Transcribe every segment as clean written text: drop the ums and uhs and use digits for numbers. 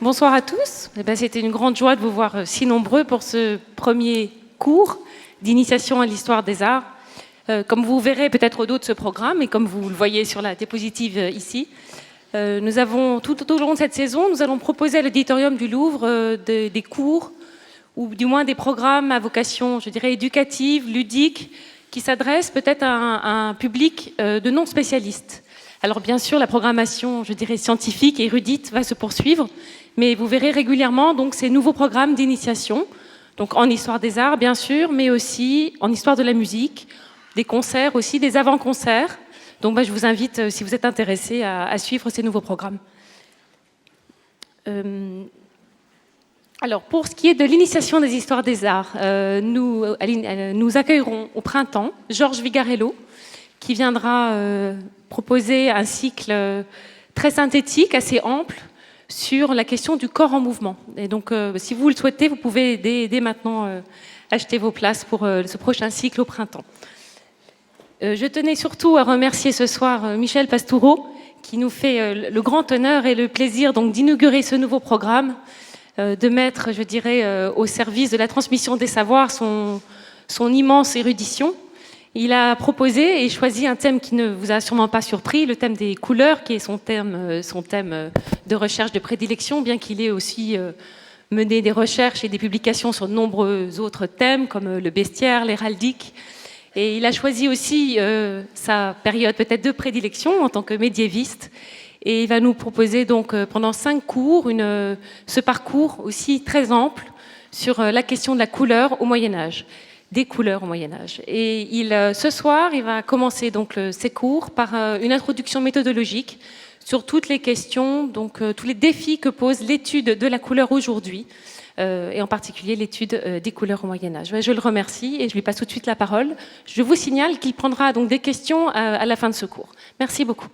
Bonsoir à tous. C'était une grande joie de vous voir si nombreux pour ce premier cours d'initiation à l'histoire des arts. Comme vous verrez peut-être au dos de ce programme, et comme vous le voyez sur la diapositive ici, nous avons tout au long de cette saison, nous allons proposer à l'auditorium du Louvre des cours, ou du moins des programmes à vocation, je dirais, éducative, ludique, qui s'adressent peut-être à un public de non-spécialistes. Alors bien sûr, la programmation, je dirais, scientifique et érudite va se poursuivre, mais vous verrez régulièrement donc, ces nouveaux programmes d'initiation, donc en histoire des arts, bien sûr, mais aussi en histoire de la musique, des concerts aussi, des avant-concerts. Donc je vous invite, si vous êtes intéressés, à suivre ces nouveaux programmes. Alors, pour ce qui est de l'initiation des histoires des arts, nous accueillerons au printemps Georges Vigarello, qui viendra proposer un cycle très synthétique, assez ample, sur la question du corps en mouvement. Et donc, si vous le souhaitez, vous pouvez dès maintenant acheter vos places pour ce prochain cycle au printemps. Je tenais surtout à remercier ce soir Michel Pastoureau, qui nous fait le grand honneur et le plaisir donc d'inaugurer ce nouveau programme, de mettre, je dirais, au service de la transmission des savoirs son immense érudition. Il a proposé et choisi un thème qui ne vous a sûrement pas surpris, le thème des couleurs, qui est son thème de recherche de prédilection, bien qu'il ait aussi mené des recherches et des publications sur de nombreux autres thèmes, comme le bestiaire, l'héraldique. Et il a choisi aussi sa période peut-être de prédilection en tant que médiéviste. Et il va nous proposer donc pendant 5 cours ce parcours aussi très ample sur la question de la couleur au Moyen-Âge. Des couleurs au Moyen-Âge. Et ce soir, il va commencer donc ses cours par une introduction méthodologique sur toutes les questions, donc tous les défis que pose l'étude de la couleur aujourd'hui, et en particulier l'étude des couleurs au Moyen-Âge. Je le remercie et je lui passe tout de suite la parole. Je vous signale qu'il prendra donc des questions à la fin de ce cours. Merci beaucoup.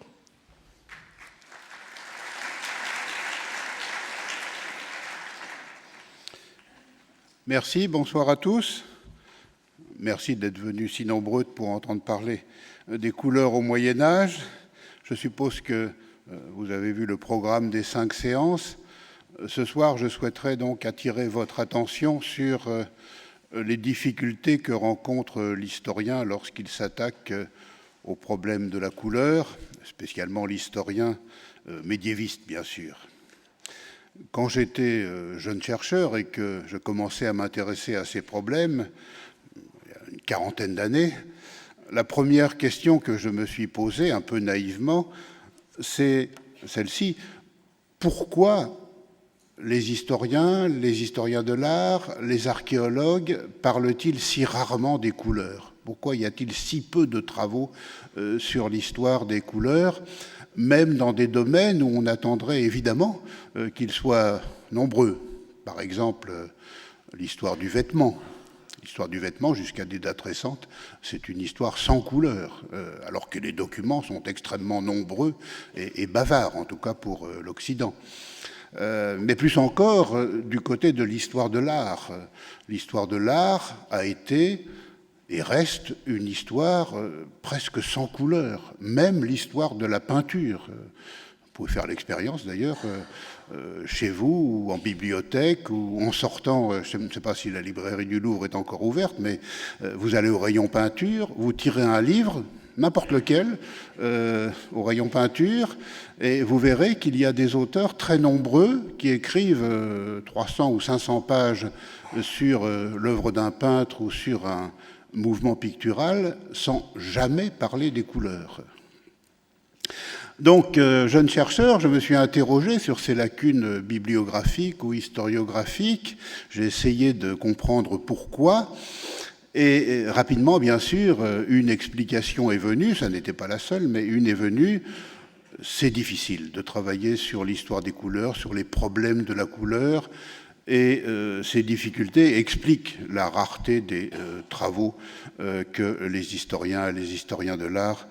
Merci, bonsoir à tous. Merci d'être venus si nombreux pour entendre parler des couleurs au Moyen-Âge. Je suppose que vous avez vu le programme des 5 séances. Ce soir, je souhaiterais donc attirer votre attention sur les difficultés que rencontre l'historien lorsqu'il s'attaque au problème de la couleur, spécialement l'historien médiéviste, bien sûr. Quand j'étais jeune chercheur et que je commençais à m'intéresser à ces problèmes, une quarantaine d'années, la première question que je me suis posée, un peu naïvement, c'est celle-ci. Pourquoi les historiens de l'art, les archéologues parlent-ils si rarement des couleurs? Pourquoi y a-t-il si peu de travaux sur l'histoire des couleurs, même dans des domaines où on attendrait évidemment qu'ils soient nombreux? Par exemple, l'histoire du vêtement. L'histoire du vêtement, jusqu'à des dates récentes, c'est une histoire sans couleur, alors que les documents sont extrêmement nombreux et bavards, en tout cas pour l'Occident. Mais plus encore, du côté de l'histoire de l'art. L'histoire de l'art a été et reste une histoire presque sans couleur, même l'histoire de la peinture. Vous pouvez faire l'expérience d'ailleurs chez vous, ou en bibliothèque, ou en sortant, je ne sais pas si la librairie du Louvre est encore ouverte, mais vous allez au rayon peinture, vous tirez un livre, n'importe lequel, au rayon peinture, et vous verrez qu'il y a des auteurs très nombreux qui écrivent 300 ou 500 pages sur l'œuvre d'un peintre ou sur un mouvement pictural sans jamais parler des couleurs. Donc, jeune chercheur, je me suis interrogé sur ces lacunes bibliographiques ou historiographiques. J'ai essayé de comprendre pourquoi. Et rapidement, bien sûr, une explication est venue. Ça n'était pas la seule, mais une est venue. C'est difficile de travailler sur l'histoire des couleurs, sur les problèmes de la couleur. Et ces difficultés expliquent la rareté des travaux que les historiens et les historiens de l'art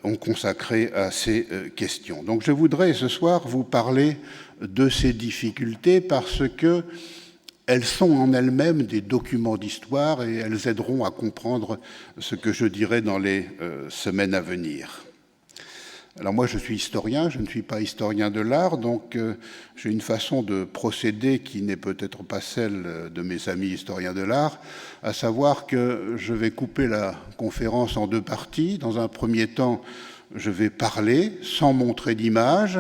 ont consacré à ces questions. Donc je voudrais ce soir vous parler de ces difficultés parce qu'elles sont en elles-mêmes des documents d'histoire et elles aideront à comprendre ce que je dirai dans les semaines à venir. Alors moi, je suis historien, je ne suis pas historien de l'art, donc j'ai une façon de procéder qui n'est peut-être pas celle de mes amis historiens de l'art, à savoir que je vais couper la conférence en deux parties. Dans un premier temps, je vais parler sans montrer d'image.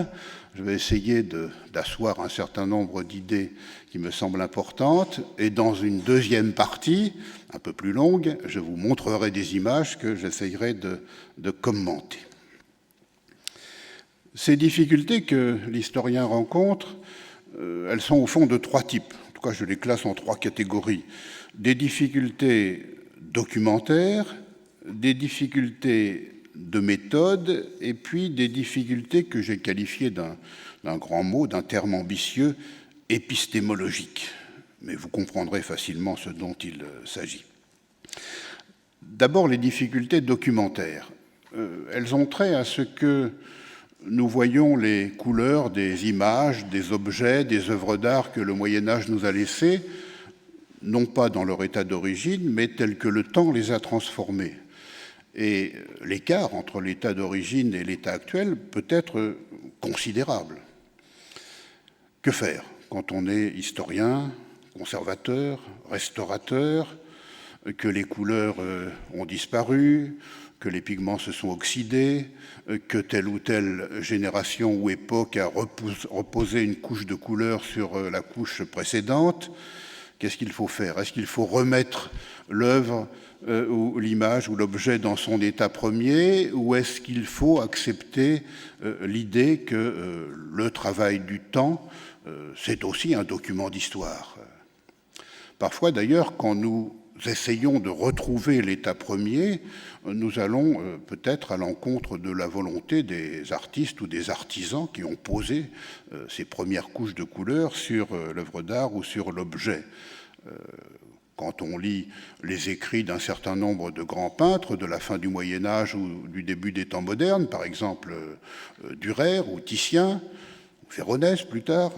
Je vais essayer d'asseoir un certain nombre d'idées qui me semblent importantes. Et dans une deuxième partie, un peu plus longue, je vous montrerai des images que j'essayerai de commenter. Ces difficultés que l'historien rencontre, elles sont au fond de trois types. En tout cas, je les classe en trois catégories. Des difficultés documentaires, des difficultés de méthode, et puis des difficultés que j'ai qualifiées d'un grand mot, d'un terme ambitieux, épistémologique. Mais vous comprendrez facilement ce dont il s'agit. D'abord, les difficultés documentaires. Elles ont trait à ce que nous voyons les couleurs des images, des objets, des œuvres d'art que le Moyen-Âge nous a laissées, non pas dans leur état d'origine, mais tel que le temps les a transformés. Et l'écart entre l'état d'origine et l'état actuel peut être considérable. Que faire quand on est historien, conservateur, restaurateur, que les couleurs ont disparu, que les pigments se sont oxydés, que telle ou telle génération ou époque a reposé une couche de couleur sur la couche précédente? Qu'est-ce qu'il faut faire? Est-ce qu'il faut remettre l'œuvre ou l'image ou l'objet dans son état premier, ou est-ce qu'il faut accepter l'idée que le travail du temps, c'est aussi un document d'histoire? Parfois d'ailleurs, quand nous essayons de retrouver l'état premier, nous allons peut-être à l'encontre de la volonté des artistes ou des artisans qui ont posé ces premières couches de couleurs sur l'œuvre d'art ou sur l'objet. Quand on lit les écrits d'un certain nombre de grands peintres de la fin du Moyen-Âge ou du début des temps modernes, par exemple Dürer ou Titien, ou Véronèse plus tard,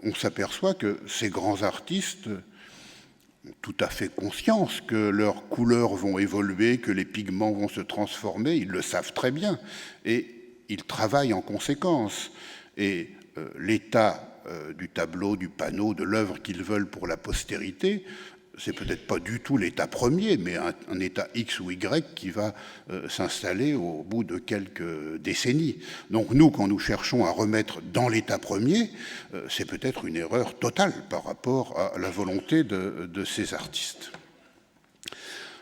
on s'aperçoit que ces grands artistes ont tout à fait conscience que leurs couleurs vont évoluer, que les pigments vont se transformer, ils le savent très bien, et ils travaillent en conséquence. Et l'état du tableau, du panneau, de l'œuvre qu'ils veulent pour la postérité, c'est peut-être pas du tout l'état premier, mais un état X ou Y qui va s'installer au bout de quelques décennies. Donc nous, quand nous cherchons à remettre dans l'état premier, c'est peut-être une erreur totale par rapport à la volonté de ces artistes.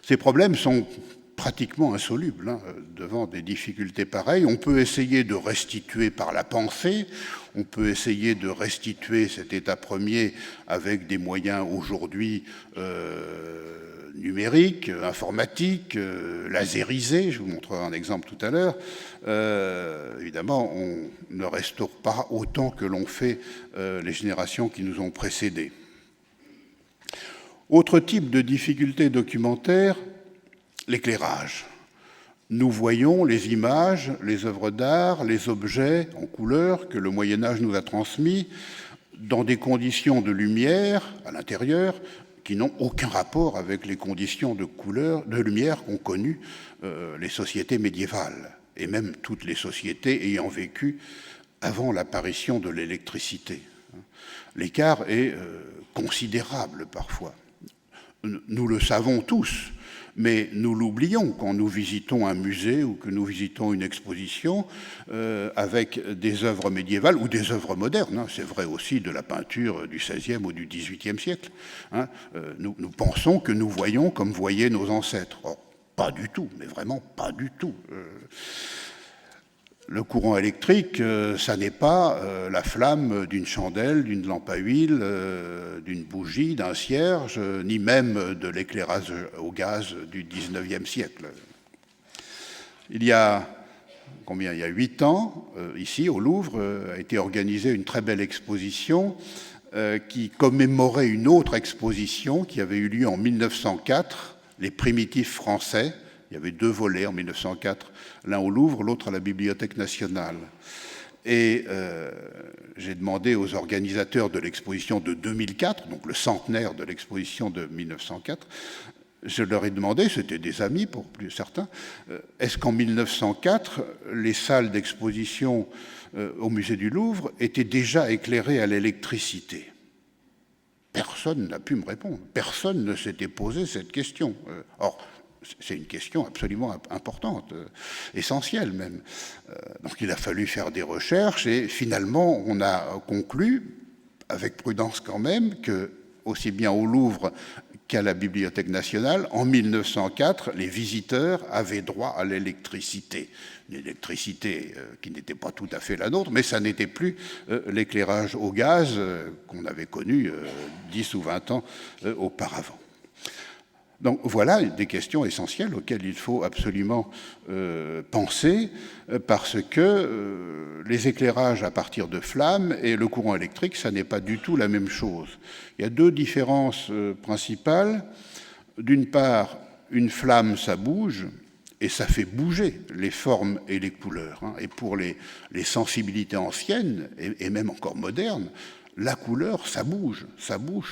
Ces problèmes sont pratiquement insolubles devant des difficultés pareilles. On peut essayer de restituer par la pensée, on peut essayer de restituer cet état premier avec des moyens aujourd'hui numériques, informatiques, laserisés. Je vous montrerai un exemple tout à l'heure. Évidemment, on ne restaure pas autant que l'ont fait les générations qui nous ont précédés. Autre type de difficulté documentaire, l'éclairage. Nous voyons les images, les œuvres d'art, les objets en couleur que le Moyen-Âge nous a transmis dans des conditions de lumière à l'intérieur qui n'ont aucun rapport avec les conditions de lumière qu'ont connues les sociétés médiévales et même toutes les sociétés ayant vécu avant l'apparition de l'électricité. L'écart est considérable parfois. Nous le savons tous, mais nous l'oublions quand nous visitons un musée ou que nous visitons une exposition avec des œuvres médiévales ou des œuvres modernes. C'est vrai aussi de la peinture du XVIe ou du XVIIIe siècle. Nous pensons que nous voyons comme voyaient nos ancêtres. Or, pas du tout, mais vraiment pas du tout. Le courant électrique, ça n'est pas la flamme d'une chandelle, d'une lampe à huile, d'une bougie, d'un cierge, ni même de l'éclairage au gaz du XIXe siècle. Il y a 8 ans, ici au Louvre, a été organisée une très belle exposition qui commémorait une autre exposition qui avait eu lieu en 1904, les primitifs français. Il y avait 2 volets en 1904, l'un au Louvre, l'autre à la Bibliothèque nationale. Et j'ai demandé aux organisateurs de l'exposition de 2004, donc le centenaire de l'exposition de 1904, Je leur ai demandé, c'était des amis pour plus certains, est-ce qu'en 1904, les salles d'exposition au musée du Louvre étaient déjà éclairées à l'électricité? Personne n'a pu me répondre. Personne ne s'était posé cette question. Or, c'est une question absolument importante, essentielle même. Donc il a fallu faire des recherches et finalement on a conclu, avec prudence quand même, que aussi bien au Louvre qu'à la Bibliothèque nationale, en 1904, les visiteurs avaient droit à l'électricité. Une électricité qui n'était pas tout à fait la nôtre, mais ça n'était plus l'éclairage au gaz qu'on avait connu 10 ou 20 ans auparavant. Donc voilà des questions essentielles auxquelles il faut absolument penser, parce que les éclairages à partir de flammes et le courant électrique, ça n'est pas du tout la même chose. Il y a deux différences principales. D'une part, une flamme, ça bouge, et ça fait bouger les formes et les couleurs. Et pour les sensibilités anciennes, et même encore modernes, la couleur, ça bouge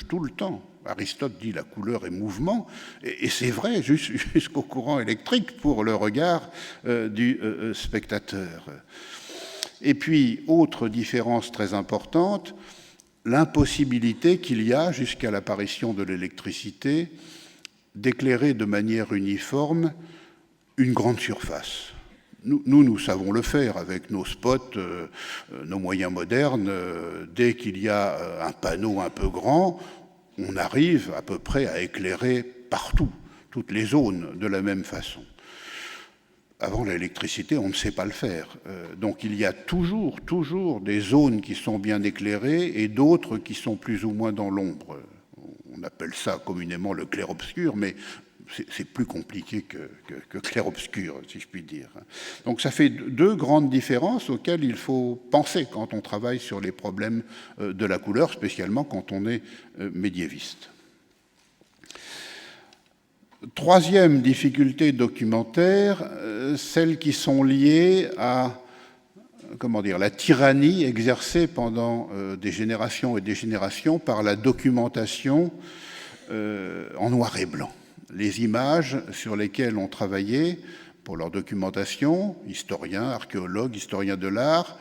tout le temps. Aristote dit la couleur est mouvement, et c'est vrai jusqu'au courant électrique pour le regard du spectateur. Et puis, autre différence très importante, l'impossibilité qu'il y a, jusqu'à l'apparition de l'électricité, d'éclairer de manière uniforme une grande surface. Nous savons le faire avec nos spots, nos moyens modernes. Dès qu'il y a un panneau un peu grand, on arrive à peu près à éclairer partout, toutes les zones de la même façon. Avant l'électricité, on ne sait pas le faire. Donc il y a toujours des zones qui sont bien éclairées et d'autres qui sont plus ou moins dans l'ombre. On appelle ça communément le clair-obscur, mais c'est plus compliqué que clair-obscur, si je puis dire. Donc ça fait deux grandes différences auxquelles il faut penser quand on travaille sur les problèmes de la couleur, spécialement quand on est médiéviste. Troisième difficulté documentaire, celles qui sont liées à la tyrannie exercée pendant des générations et des générations par la documentation en noir et blanc. Les images sur lesquelles on travaillait pour leur documentation, historiens, archéologues, historiens de l'art,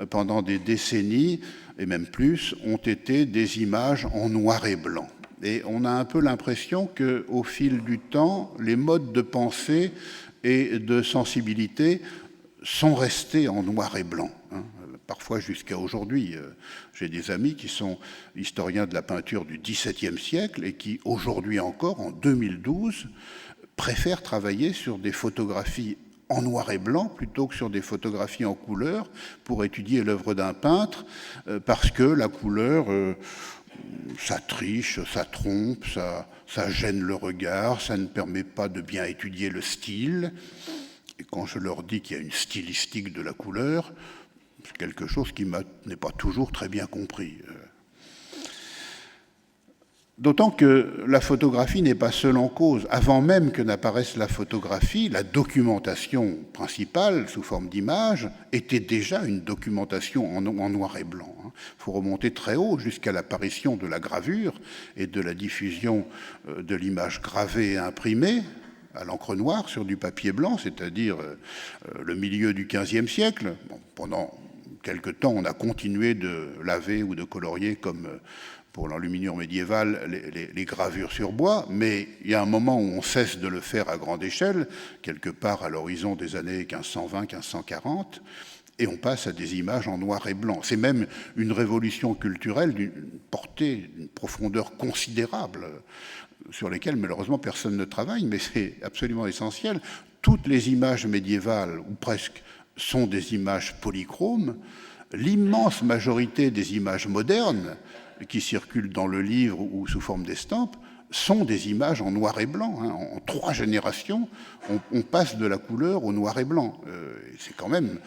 pendant des décennies et même plus, ont été des images en noir et blanc. Et on a un peu l'impression qu'au fil du temps, les modes de pensée et de sensibilité sont restés en noir et blanc, parfois jusqu'à aujourd'hui. J'ai des amis qui sont historiens de la peinture du XVIIe siècle et qui, aujourd'hui encore, en 2012, préfèrent travailler sur des photographies en noir et blanc plutôt que sur des photographies en couleur pour étudier l'œuvre d'un peintre, parce que la couleur, ça triche, ça trompe, ça gêne le regard, ça ne permet pas de bien étudier le style. Et quand je leur dis qu'il y a une stylistique de la couleur, c'est quelque chose qui n'est pas toujours très bien compris. D'autant que la photographie n'est pas seule en cause. Avant même que n'apparaisse la photographie, la documentation principale, sous forme d'images, était déjà une documentation en noir et blanc. Il faut remonter très haut jusqu'à l'apparition de la gravure et de la diffusion de l'image gravée et imprimée à l'encre noire sur du papier blanc, c'est-à-dire le milieu du XVe siècle. Bon, pendant quelque temps, on a continué de laver ou de colorier comme pour l'enluminure médiévale les gravures sur bois, mais il y a un moment où on cesse de le faire à grande échelle, quelque part à l'horizon des années 1520-1540, et on passe à des images en noir et blanc. C'est même une révolution culturelle d'une portée, d'une profondeur considérable, sur lesquelles malheureusement personne ne travaille, mais c'est absolument essentiel. Toutes les images médiévales, ou presque, sont des images polychromes. L'immense majorité des images modernes qui circulent dans le livre ou sous forme d'estampes sont des images en noir et blanc. En 3 générations, on passe de la couleur au noir et blanc. C'est quand même,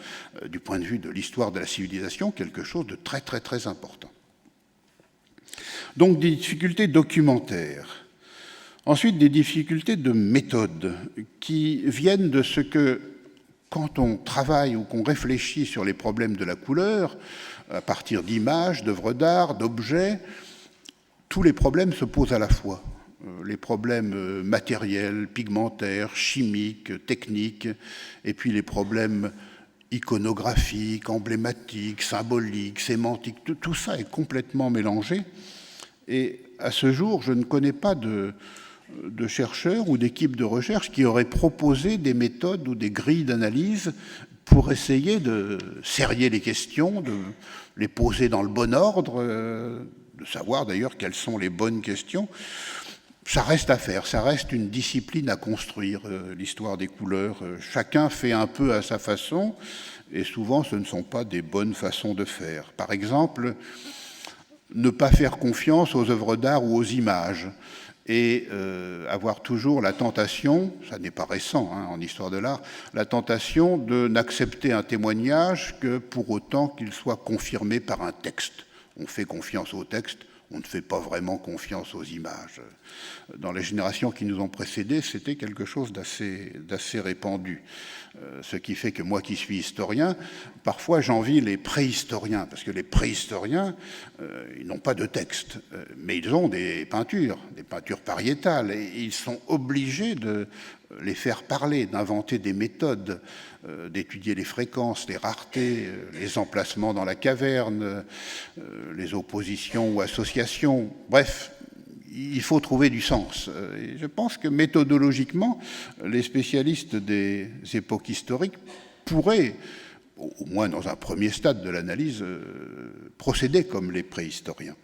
du point de vue de l'histoire de la civilisation, quelque chose de très très très important. Donc des difficultés documentaires. Ensuite, des difficultés de méthode qui viennent de ce que, quand on travaille ou qu'on réfléchit sur les problèmes de la couleur, à partir d'images, d'œuvres d'art, d'objets, tous les problèmes se posent à la fois. les problèmes matériels, pigmentaires, chimiques, techniques, et puis les problèmes iconographiques, emblématiques, symboliques, sémantiques. Tout ça est complètement mélangé. Et à ce jour, je ne connais pas de chercheurs ou d'équipes de recherche qui auraient proposé des méthodes ou des grilles d'analyse pour essayer de serrer les questions, de les poser dans le bon ordre, de savoir d'ailleurs quelles sont les bonnes questions. Ça reste à faire, ça reste une discipline à construire, l'histoire des couleurs. Chacun fait un peu à sa façon, et souvent ce ne sont pas des bonnes façons de faire. Par exemple, ne pas faire confiance aux œuvres d'art ou aux images, et avoir toujours la tentation, ça n'est pas récent en histoire de l'art, la tentation de n'accepter un témoignage que pour autant qu'il soit confirmé par un texte. On fait confiance au texte, on ne fait pas vraiment confiance aux images. Dans les générations qui nous ont précédés, c'était quelque chose d'assez répandu. Ce qui fait que moi qui suis historien, parfois j'envie les préhistoriens, parce que les préhistoriens, ils n'ont pas de texte, mais ils ont des peintures pariétales, et ils sont obligés de les faire parler, d'inventer des méthodes, d'étudier les fréquences, les raretés, les emplacements dans la caverne, les oppositions ou associations, bref. Il faut trouver du sens. Et je pense que méthodologiquement, les spécialistes des époques historiques pourraient, au moins dans un premier stade de l'analyse, procéder comme les préhistoriens.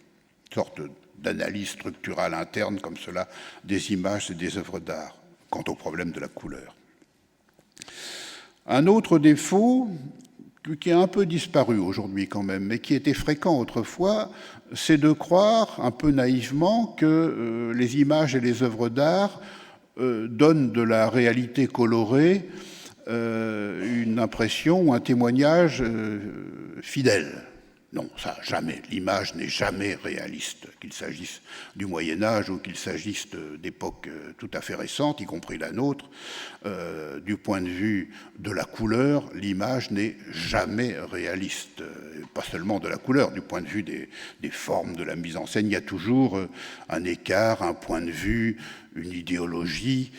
Une sorte d'analyse structurale interne comme cela des images et des œuvres d'art quant au problème de la couleur. Un autre défaut qui a un peu disparu aujourd'hui quand même, mais qui était fréquent autrefois, c'est de croire un peu naïvement que les images et les œuvres d'art donnent de la réalité colorée une impression ou un témoignage fidèle. Non, ça, jamais. L'image n'est jamais réaliste, qu'il s'agisse du Moyen-Âge ou qu'il s'agisse d'époques tout à fait récentes, y compris la nôtre. Du point de vue de la couleur, l'image n'est jamais réaliste. Pas seulement de la couleur, du point de vue des formes, de la mise en scène, il y a toujours un écart, un point de vue, une idéologie.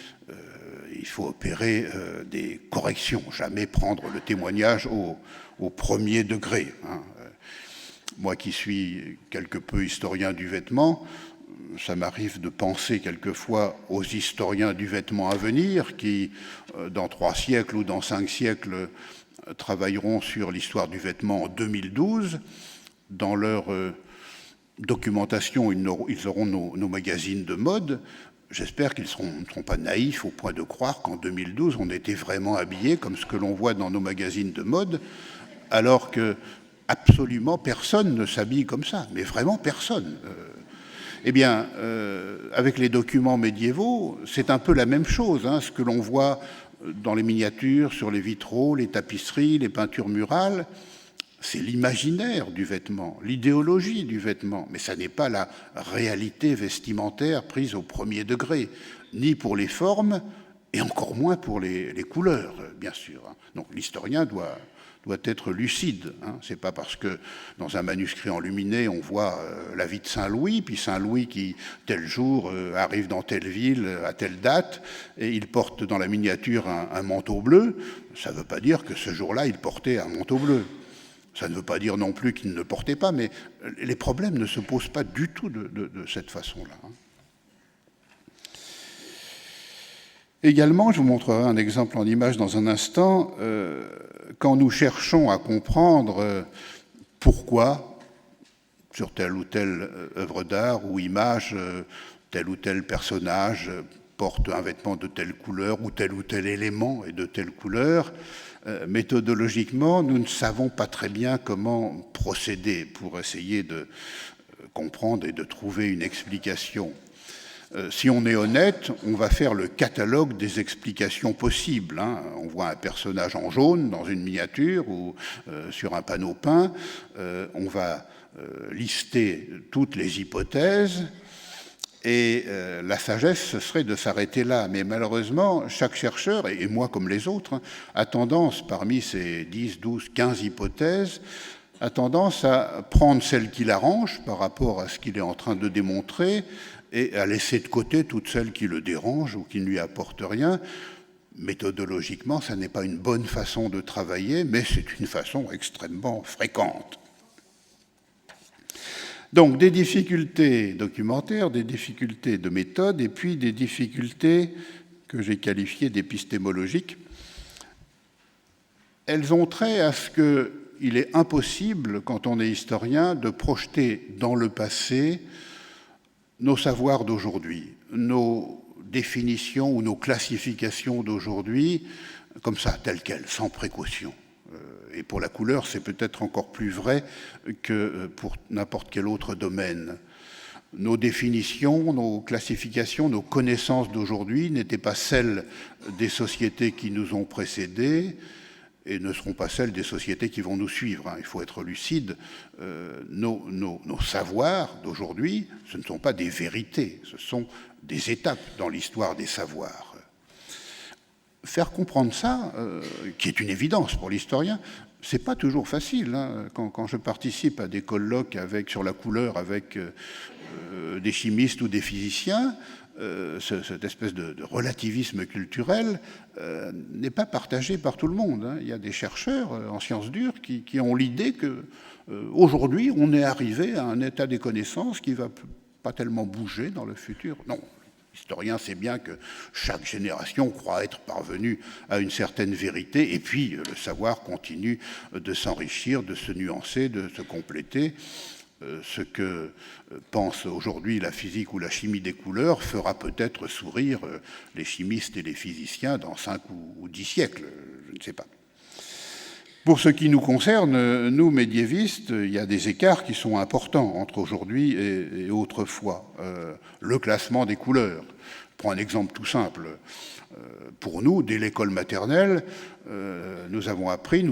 Il faut opérer des corrections, jamais prendre le témoignage au premier degré. Moi qui suis quelque peu historien du vêtement, ça m'arrive de penser quelquefois aux historiens du vêtement à venir qui, dans 3 siècles ou dans 5 siècles, travailleront sur l'histoire du vêtement en 2012. Dans leur documentation, ils auront nos magazines de mode. J'espère qu'ils ne seront pas naïfs au point de croire qu'en 2012, on était vraiment habillés comme ce que l'on voit dans nos magazines de mode, alors que absolument personne ne s'habille comme ça, mais vraiment personne. Eh bien, avec les documents médiévaux, c'est un peu la même chose. Ce que l'on voit dans les miniatures, sur les vitraux, les tapisseries, les peintures murales, c'est l'imaginaire du vêtement, l'idéologie du vêtement, mais ça n'est pas la réalité vestimentaire prise au premier degré, ni pour les formes, et encore moins pour les couleurs, bien sûr. Donc l'historien doit être lucide. C'est pas parce que dans un manuscrit enluminé, on voit la vie de Saint-Louis, puis Saint-Louis qui, tel jour, arrive dans telle ville, à telle date, et il porte dans la miniature un manteau bleu, ça ne veut pas dire que ce jour-là, il portait un manteau bleu. Ça ne veut pas dire non plus qu'il ne le portait pas, mais les problèmes ne se posent pas du tout de cette façon-là. Également, je vous montrerai un exemple en image dans un instant, quand nous cherchons à comprendre pourquoi, sur telle ou telle œuvre d'art ou image, tel ou tel personnage porte un vêtement de telle couleur ou tel élément est de telle couleur, méthodologiquement, nous ne savons pas très bien comment procéder pour essayer de comprendre et de trouver une explication. Si on est honnête, on va faire le catalogue des explications possibles. On voit un personnage en jaune dans une miniature ou sur un panneau peint. On va lister toutes les hypothèses et la sagesse, ce serait de s'arrêter là. Mais malheureusement, chaque chercheur, et moi comme les autres, a tendance, parmi ces 10, 12, 15 hypothèses, a tendance à prendre celle qui l'arrange par rapport à ce qu'il est en train de démontrer et à laisser de côté toutes celles qui le dérangent ou qui ne lui apportent rien. Méthodologiquement, ça n'est pas une bonne façon de travailler, mais c'est une façon extrêmement fréquente. Donc, des difficultés documentaires, des difficultés de méthode, et puis des difficultés que j'ai qualifiées d'épistémologiques. Elles ont trait à ce qu'il est impossible, quand on est historien, de projeter dans le passé nos savoirs d'aujourd'hui, nos définitions ou nos classifications d'aujourd'hui, comme ça, telles quelles, sans précaution. Et pour la couleur, c'est peut-être encore plus vrai que pour n'importe quel autre domaine. Nos définitions, nos classifications, nos connaissances d'aujourd'hui n'étaient pas celles des sociétés qui nous ont précédés et ne seront pas celles des sociétés qui vont nous suivre. Il faut être lucide. Nos savoirs d'aujourd'hui, ce ne sont pas des vérités, ce sont des étapes dans l'histoire des savoirs. Faire comprendre ça, qui est une évidence pour l'historien, c'est pas toujours facile. Quand je participe à des colloques sur la couleur avec des chimistes ou des physiciens, cette espèce de relativisme culturel n'est pas partagé par tout le monde. Il y a des chercheurs en sciences dures qui ont l'idée qu'aujourd'hui, on est arrivé à un état des connaissances qui ne va pas tellement bouger dans le futur. Non. L'historien sait bien que chaque génération croit être parvenue à une certaine vérité, et puis le savoir continue de s'enrichir, de se nuancer, de se compléter. Ce que pense aujourd'hui la physique ou la chimie des couleurs fera peut-être sourire les chimistes et les physiciens dans 5 ou 10 siècles, je ne sais pas. Pour ce qui nous concerne, nous, médiévistes, il y a des écarts qui sont importants entre aujourd'hui et autrefois. Le classement des couleurs. Je prends un exemple tout simple. Pour nous, dès l'école maternelle, nous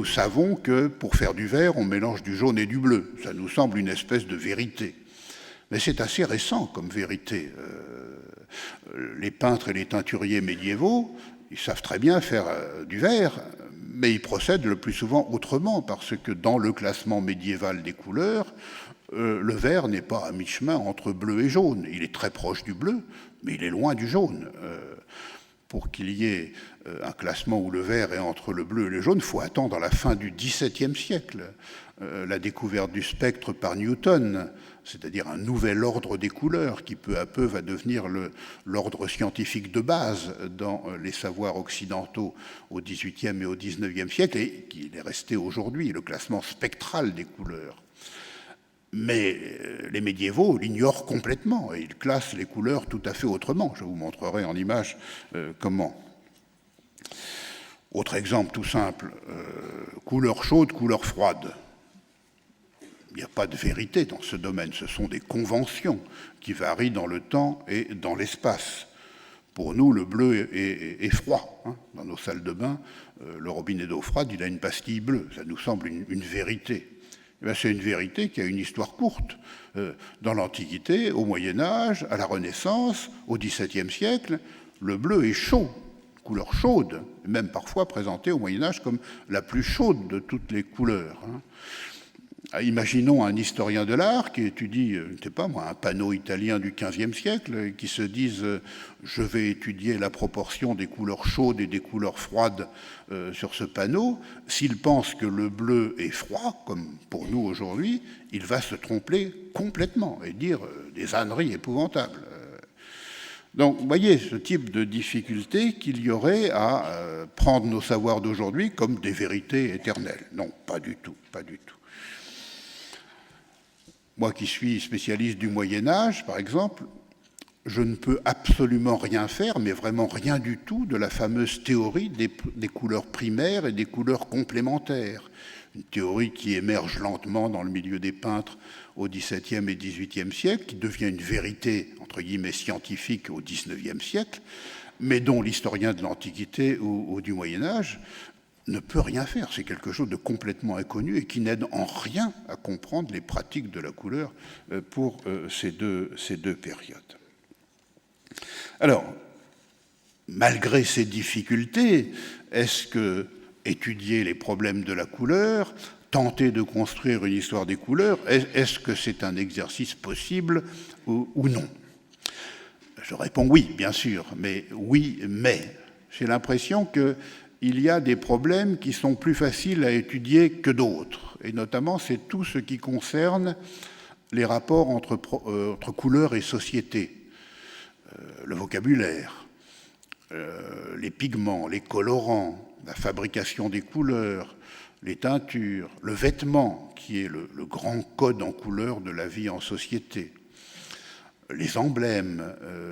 savons que pour faire du vert, on mélange du jaune et du bleu. Ça nous semble une espèce de vérité. Mais c'est assez récent comme vérité. Les peintres et les teinturiers médiévaux, ils savent très bien faire du vert, mais ils procèdent le plus souvent autrement, parce que dans le classement médiéval des couleurs, le vert n'est pas à mi-chemin entre bleu et jaune. Il est très proche du bleu, mais il est loin du jaune. Pour qu'il y ait un classement où le vert est entre le bleu et le jaune, il faut attendre la fin du XVIIe siècle, la découverte du spectre par Newton, c'est-à-dire un nouvel ordre des couleurs qui peu à peu va devenir l'ordre scientifique de base dans les savoirs occidentaux au XVIIIe et au XIXe siècle, et qui est resté aujourd'hui, le classement spectral des couleurs. Mais les médiévaux l'ignorent complètement et ils classent les couleurs tout à fait autrement. Je vous montrerai en image comment. Autre exemple tout simple, couleur chaude, couleur froide. Il n'y a pas de vérité dans ce domaine, ce sont des conventions qui varient dans le temps et dans l'espace. Pour nous, le bleu est froid. Dans nos salles de bain, le robinet d'eau froide, il a une pastille bleue. Ça nous semble une vérité. C'est une vérité qui a une histoire courte. Dans l'Antiquité, au Moyen-Âge, à la Renaissance, au XVIIe siècle, le bleu est chaud, couleur chaude, même parfois présentée au Moyen-Âge comme la plus chaude de toutes les couleurs. Imaginons un historien de l'art qui étudie, je ne sais pas moi, un panneau italien du XVe siècle, qui se dise je vais étudier la proportion des couleurs chaudes et des couleurs froides sur ce panneau. S'il pense que le bleu est froid, comme pour nous aujourd'hui, il va se tromper complètement et dire des âneries épouvantables. Donc, vous voyez ce type de difficulté qu'il y aurait à prendre nos savoirs d'aujourd'hui comme des vérités éternelles. Non, pas du tout, pas du tout. Moi qui suis spécialiste du Moyen-Âge, par exemple, je ne peux absolument rien faire, mais vraiment rien du tout, de la fameuse théorie des couleurs primaires et des couleurs complémentaires. Une théorie qui émerge lentement dans le milieu des peintres au XVIIe et XVIIIe siècle, qui devient une vérité, entre guillemets, scientifique au XIXe siècle, mais dont l'historien de l'Antiquité ou du Moyen-Âge ne peut rien faire. C'est quelque chose de complètement inconnu et qui n'aide en rien à comprendre les pratiques de la couleur pour ces deux périodes. Alors, malgré ces difficultés, est-ce que étudier les problèmes de la couleur, tenter de construire une histoire des couleurs, est-ce que c'est un exercice possible ou non ? Je réponds oui, bien sûr, mais oui, mais. J'ai l'impression qu'il y a des problèmes qui sont plus faciles à étudier que d'autres. Et notamment, c'est tout ce qui concerne les rapports entre couleurs et société, le vocabulaire, les pigments, les colorants, la fabrication des couleurs, les teintures, le vêtement, qui est le grand code en couleurs de la vie en société, les emblèmes,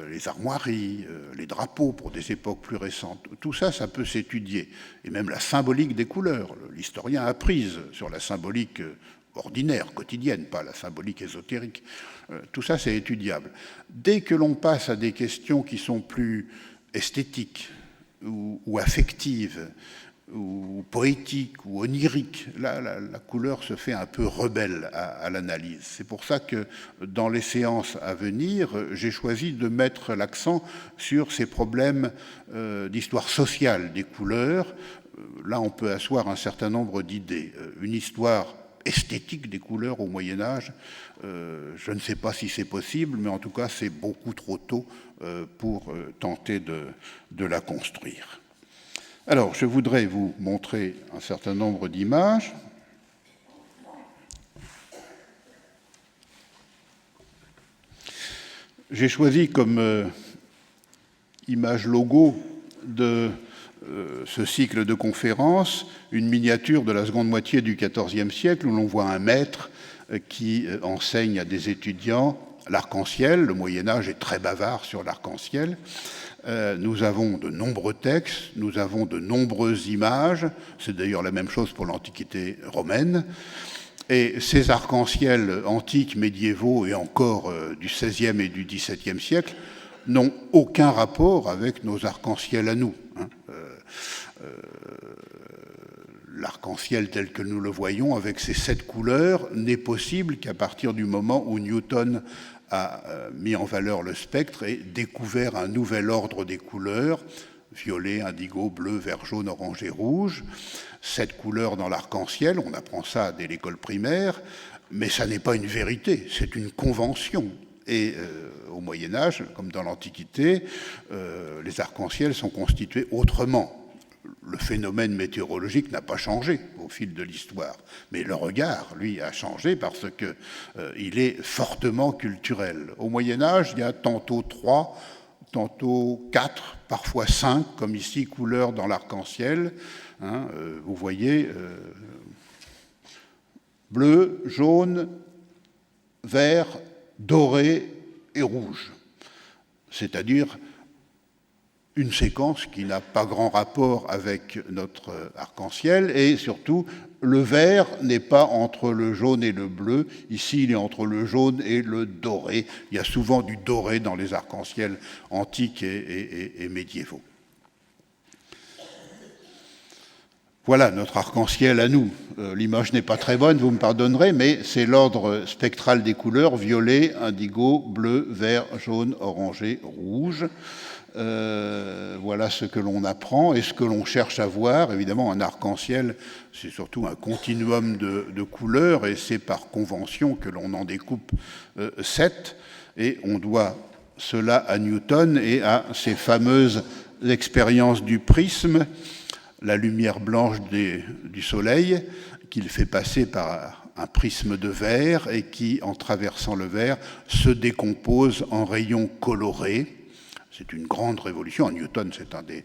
les armoiries, les drapeaux pour des époques plus récentes. Tout ça, ça peut s'étudier. Et même la symbolique des couleurs. L'historien a prise sur la symbolique ordinaire, quotidienne, pas la symbolique ésotérique. Tout ça, c'est étudiable. Dès que l'on passe à des questions qui sont plus esthétiques ou affectives, ou poétique, ou onirique, là, la couleur se fait un peu rebelle à l'analyse. C'est pour ça que dans les séances à venir, j'ai choisi de mettre l'accent sur ces problèmes d'histoire sociale des couleurs. Là, on peut asseoir un certain nombre d'idées. Une histoire esthétique des couleurs au Moyen-Âge, je ne sais pas si c'est possible, mais en tout cas, c'est beaucoup trop tôt pour tenter de la construire. Alors, je voudrais vous montrer un certain nombre d'images. J'ai choisi comme image logo de ce cycle de conférences une miniature de la seconde moitié du XIVe siècle où l'on voit un maître qui enseigne à des étudiants l'arc-en-ciel. Le Moyen-Âge est très bavard sur l'arc-en-ciel. Nous avons de nombreux textes, nous avons de nombreuses images, c'est d'ailleurs la même chose pour l'Antiquité romaine, et ces arcs-en-ciel antiques, médiévaux et encore du XVIe et du XVIIe siècle n'ont aucun rapport avec nos arcs-en-ciel à nous. L'arc-en-ciel tel que nous le voyons, avec ses 7 couleurs, n'est possible qu'à partir du moment où Newton a mis en valeur le spectre et découvert un nouvel ordre des couleurs, violet, indigo, bleu, vert, jaune, orange et rouge. 7 couleurs dans l'arc-en-ciel, on apprend ça dès l'école primaire, mais ça n'est pas une vérité, c'est une convention. Et au Moyen-Âge, comme dans l'Antiquité, les arcs-en-ciel sont constitués autrement. Le phénomène météorologique n'a pas changé au fil de l'histoire, mais le regard, lui, a changé parce qu'il est fortement culturel. Au Moyen-Âge, il y a tantôt 3, tantôt 4, parfois 5, comme ici, couleurs dans l'arc-en-ciel. Vous voyez, bleu, jaune, vert, doré et rouge. C'est-à-dire une séquence qui n'a pas grand rapport avec notre arc-en-ciel, et surtout, le vert n'est pas entre le jaune et le bleu. Ici, il est entre le jaune et le doré. Il y a souvent du doré dans les arcs-en-ciel antiques et médiévaux. Voilà notre arc-en-ciel à nous. L'image n'est pas très bonne, vous me pardonnerez, mais c'est l'ordre spectral des couleurs, violet, indigo, bleu, vert, jaune, orangé, rouge. Voilà ce que l'on apprend et ce que l'on cherche à voir. Évidemment, un arc-en-ciel, c'est surtout un continuum de couleurs, et c'est par convention que l'on en découpe 7, et on doit cela à Newton et à ces fameuses expériences du prisme, la lumière blanche du soleil, qu'il fait passer par un prisme de verre et qui, en traversant le verre, se décompose en rayons colorés. C'est une grande révolution. Newton, c'est un des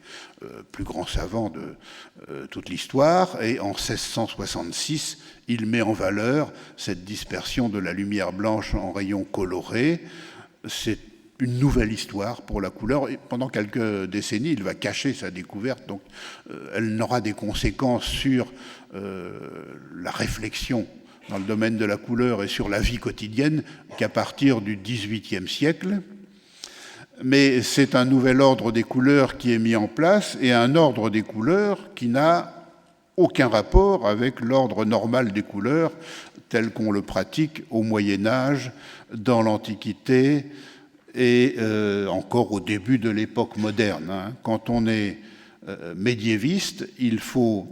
plus grands savants de toute l'histoire. Et en 1666, il met en valeur cette dispersion de la lumière blanche en rayons colorés. C'est une nouvelle histoire pour la couleur. Et pendant quelques décennies, il va cacher sa découverte. Donc, elle n'aura des conséquences sur la réflexion dans le domaine de la couleur et sur la vie quotidienne qu'à partir du XVIIIe siècle. Mais c'est un nouvel ordre des couleurs qui est mis en place, et un ordre des couleurs qui n'a aucun rapport avec l'ordre normal des couleurs tel qu'on le pratique au Moyen-Âge, dans l'Antiquité et encore au début de l'époque moderne. Quand on est médiéviste, il faut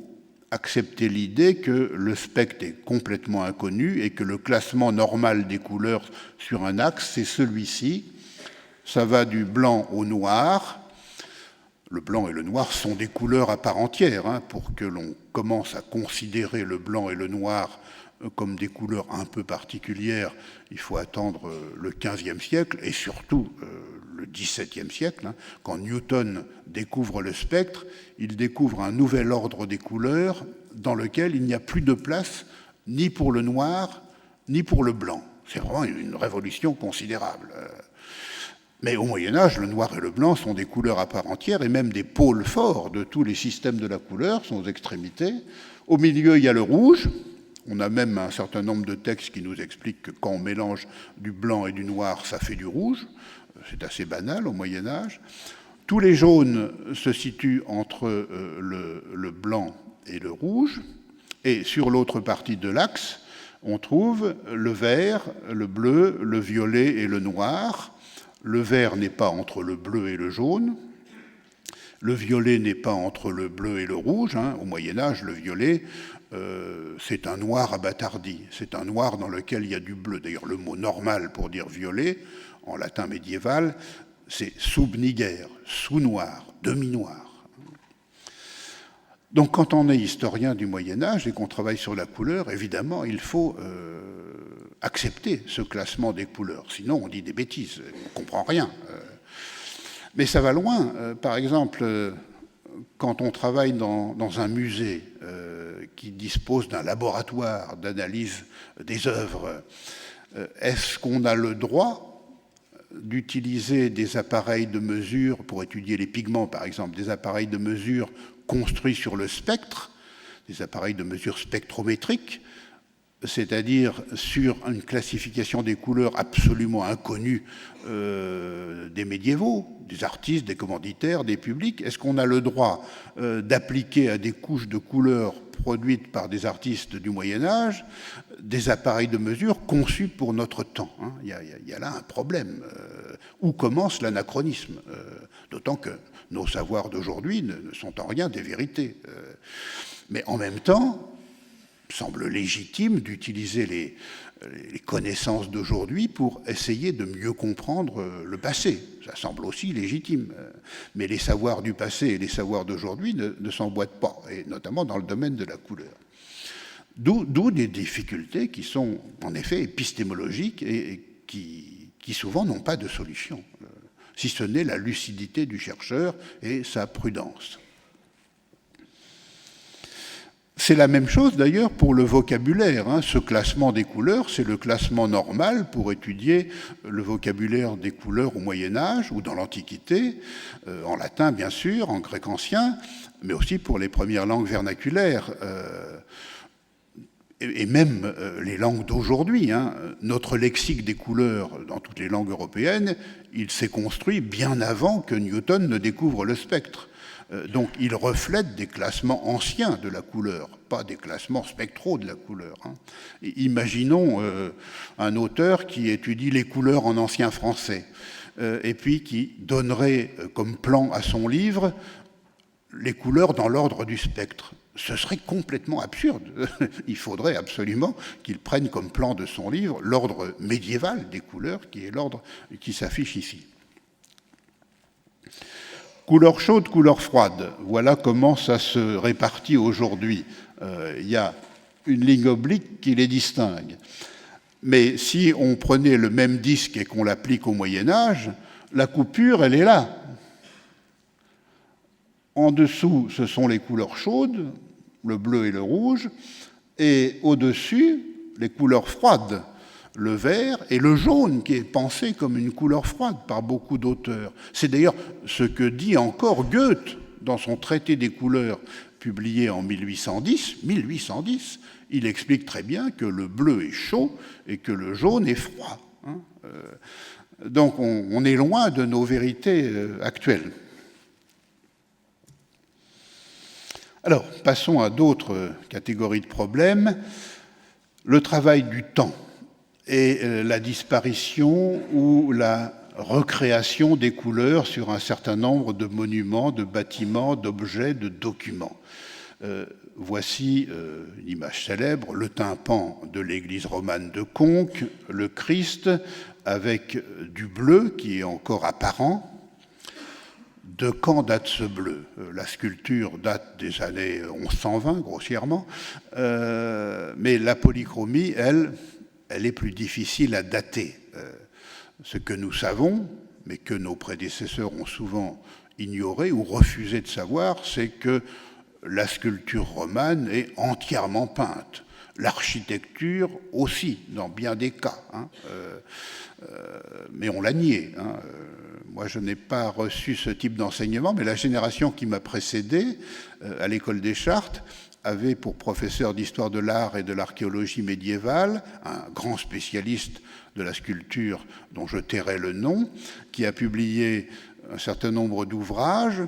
accepter l'idée que le spectre est complètement inconnu et que le classement normal des couleurs sur un axe, c'est celui-ci. Ça va du blanc au noir. Le blanc et le noir sont des couleurs à part entière. Pour que l'on commence à considérer le blanc et le noir comme des couleurs un peu particulières, il faut attendre le XVe siècle et surtout le XVIIe siècle. Quand Newton découvre le spectre, il découvre un nouvel ordre des couleurs dans lequel il n'y a plus de place ni pour le noir, ni pour le blanc. C'est vraiment une révolution considérable. Mais au Moyen-Âge, le noir et le blanc sont des couleurs à part entière et même des pôles forts de tous les systèmes de la couleur, sont aux extrémités. Au milieu, il y a le rouge. On a même un certain nombre de textes qui nous expliquent que quand on mélange du blanc et du noir, ça fait du rouge. C'est assez banal au Moyen-Âge. Tous les jaunes se situent entre le blanc et le rouge. Et sur l'autre partie de l'axe, on trouve le vert, le bleu, le violet et le noir. Le vert n'est pas entre le bleu et le jaune. Le violet n'est pas entre le bleu et le rouge. Au Moyen-Âge, le violet, c'est un noir abattardi. C'est un noir dans lequel il y a du bleu. D'ailleurs, le mot normal pour dire violet, en latin médiéval, c'est subniger, sous-noir, demi-noir. Donc, quand on est historien du Moyen-Âge et qu'on travaille sur la couleur, évidemment, il faut accepter ce classement des couleurs. Sinon, on dit des bêtises, on ne comprend rien. Mais ça va loin. Par exemple, quand on travaille dans un musée qui dispose d'un laboratoire d'analyse des œuvres, est-ce qu'on a le droit d'utiliser des appareils de mesure pour étudier les pigments, par exemple, des appareils de mesure construits sur le spectre, des appareils de mesure spectrométriques, c'est-à-dire sur une classification des couleurs absolument inconnue des médiévaux, des artistes, des commanditaires, des publics? Est-ce qu'on a le droit d'appliquer à des couches de couleurs produites par des artistes du Moyen-Âge des appareils de mesure conçus pour notre temps? Il y a là un problème. Où commence l'anachronisme? D'autant que nos savoirs d'aujourd'hui ne sont en rien des vérités. Mais en même temps, il semble légitime d'utiliser les connaissances d'aujourd'hui pour essayer de mieux comprendre le passé. Ça semble aussi légitime. Mais les savoirs du passé et les savoirs d'aujourd'hui ne s'emboîtent pas, et notamment dans le domaine de la couleur. D'où des difficultés qui sont en effet épistémologiques et qui souvent n'ont pas de solution, si ce n'est la lucidité du chercheur et sa prudence. C'est la même chose d'ailleurs pour le vocabulaire. Ce classement des couleurs, c'est le classement normal pour étudier le vocabulaire des couleurs au Moyen-Âge ou dans l'Antiquité, en latin bien sûr, en grec ancien, mais aussi pour les premières langues vernaculaires. Et même les langues d'aujourd'hui. Notre lexique des couleurs dans toutes les langues européennes, il s'est construit bien avant que Newton ne découvre le spectre. Donc il reflète des classements anciens de la couleur, pas des classements spectraux de la couleur. Imaginons un auteur qui étudie les couleurs en ancien français et puis qui donnerait comme plan à son livre les couleurs dans l'ordre du spectre. Ce serait complètement absurde. Il faudrait absolument qu'il prenne comme plan de son livre l'ordre médiéval des couleurs, qui est l'ordre qui s'affiche ici. Couleur chaude, couleur froide. Voilà comment ça se répartit aujourd'hui. Il y a une ligne oblique qui les distingue. Mais si on prenait le même disque et qu'on l'applique au Moyen-Âge, la coupure, elle est là. En dessous, ce sont les couleurs chaudes, le bleu et le rouge, et au-dessus, les couleurs froides, le vert et le jaune, qui est pensé comme une couleur froide par beaucoup d'auteurs. C'est d'ailleurs ce que dit encore Goethe dans son traité des couleurs, publié en 1810. Il explique très bien que le bleu est chaud et que le jaune est froid. Donc on est loin de nos vérités actuelles. Alors, passons à d'autres catégories de problèmes. Le travail du temps et la disparition ou la recréation des couleurs sur un certain nombre de monuments, de bâtiments, d'objets, de documents. Voici une image célèbre, le tympan de l'église romane de Conques, le Christ, avec du bleu qui est encore apparent. De quand date ce bleu? La sculpture date des années 1120, grossièrement, mais la polychromie, elle est plus difficile à dater. Ce que nous savons, mais que nos prédécesseurs ont souvent ignoré ou refusé de savoir, c'est que la sculpture romane est entièrement peinte. L'architecture aussi, dans bien des cas, mais on l'a nié. Moi, je n'ai pas reçu ce type d'enseignement, mais la génération qui m'a précédé à l'école des Chartes avait pour professeur d'histoire de l'art et de l'archéologie médiévale un grand spécialiste de la sculpture dont je tairai le nom, qui a publié un certain nombre d'ouvrages.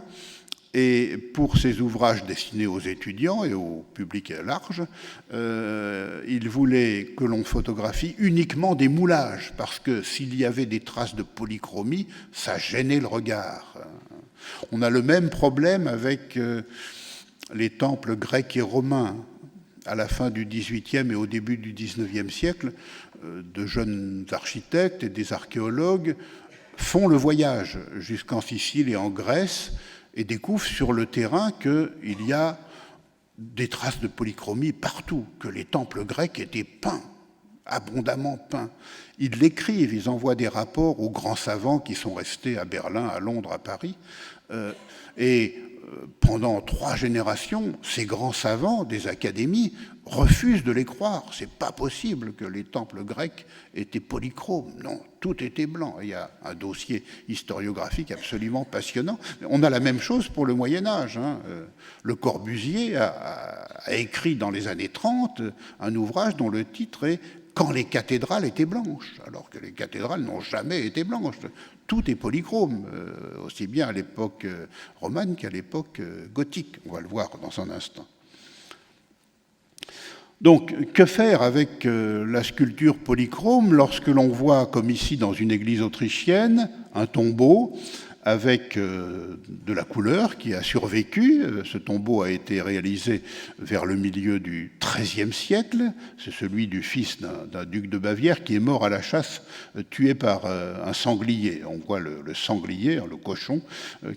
Et pour ces ouvrages destinés aux étudiants et au public large, il voulait que l'on photographie uniquement des moulages, parce que s'il y avait des traces de polychromie, ça gênait le regard. On a le même problème avec les temples grecs et romains. À la fin du XVIIIe et au début du XIXe siècle, de jeunes architectes et des archéologues font le voyage jusqu'en Sicile et en Grèce, et découvrent sur le terrain qu'il y a des traces de polychromie partout, que les temples grecs étaient peints, abondamment peints. Ils l'écrivent, ils envoient des rapports aux grands savants qui sont restés à Berlin, à Londres, à Paris. Pendant 3 générations, ces grands savants des académies refusent de les croire. C'est pas possible que les temples grecs étaient polychromes. Non, tout était blanc. Il y a un dossier historiographique absolument passionnant. On a la même chose pour le Moyen-Âge. Le Corbusier a écrit dans les années 30 un ouvrage dont le titre est « Quand les cathédrales étaient blanches », alors que les cathédrales n'ont jamais été blanches. Tout est polychrome, aussi bien à l'époque romane qu'à l'époque gothique. On va le voir dans un instant. Donc, que faire avec la sculpture polychrome lorsque l'on voit, comme ici dans une église autrichienne, un tombeau avec de la couleur qui a survécu. Ce tombeau a été réalisé vers le milieu du XIIIe siècle. C'est celui du fils d'un duc de Bavière qui est mort à la chasse, tué par un sanglier. On voit le sanglier, le cochon,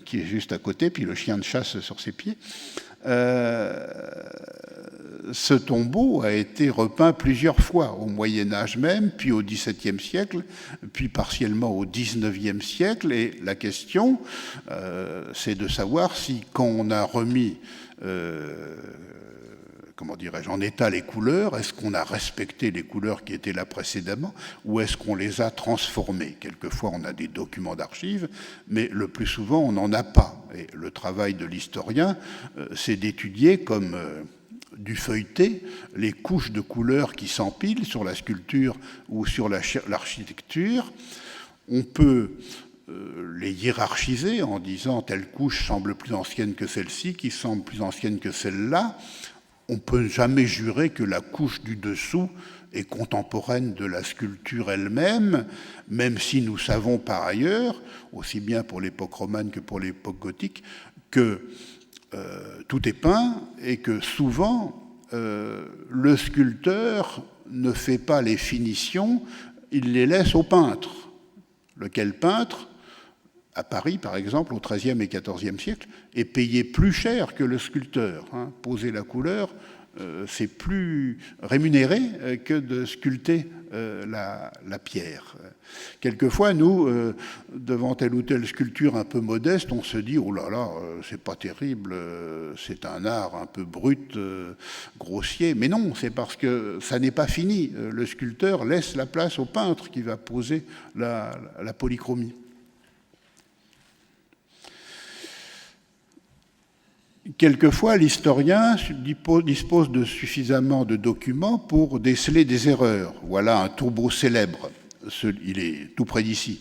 qui est juste à côté, puis le chien de chasse sur ses pieds. Ce tombeau a été repeint plusieurs fois, au Moyen-Âge même, puis au XVIIe siècle, puis partiellement au XIXe siècle. Et la question, c'est de savoir si, quand on a remis, en état les couleurs, est-ce qu'on a respecté les couleurs qui étaient là précédemment, ou est-ce qu'on les a transformées? Quelquefois, on a des documents d'archives, mais le plus souvent, on n'en a pas. Et le travail de l'historien, c'est d'étudier comme du feuilleté, les couches de couleurs qui s'empilent sur la sculpture ou sur l'architecture. On peut les hiérarchiser en disant telle couche semble plus ancienne que celle-ci, qui semble plus ancienne que celle-là. On ne peut jamais jurer que la couche du dessous est contemporaine de la sculpture elle-même, même si nous savons par ailleurs, aussi bien pour l'époque romane que pour l'époque gothique, que tout est peint et que souvent le sculpteur ne fait pas les finitions, il les laisse au peintre. Lequel peintre, à Paris par exemple, au XIIIe et XIVe siècle, est payé plus cher que le sculpteur. Poser la couleur, c'est plus rémunéré que de sculpter la pierre. Quelquefois, nous, devant telle ou telle sculpture un peu modeste, on se dit « Oh là là, c'est pas terrible, c'est un art un peu brut, grossier. » Mais non, c'est parce que ça n'est pas fini. Le sculpteur laisse la place au peintre qui va poser la polychromie. Quelquefois, l'historien dispose de suffisamment de documents pour déceler des erreurs. Voilà un tombeau célèbre. Il est tout près d'ici,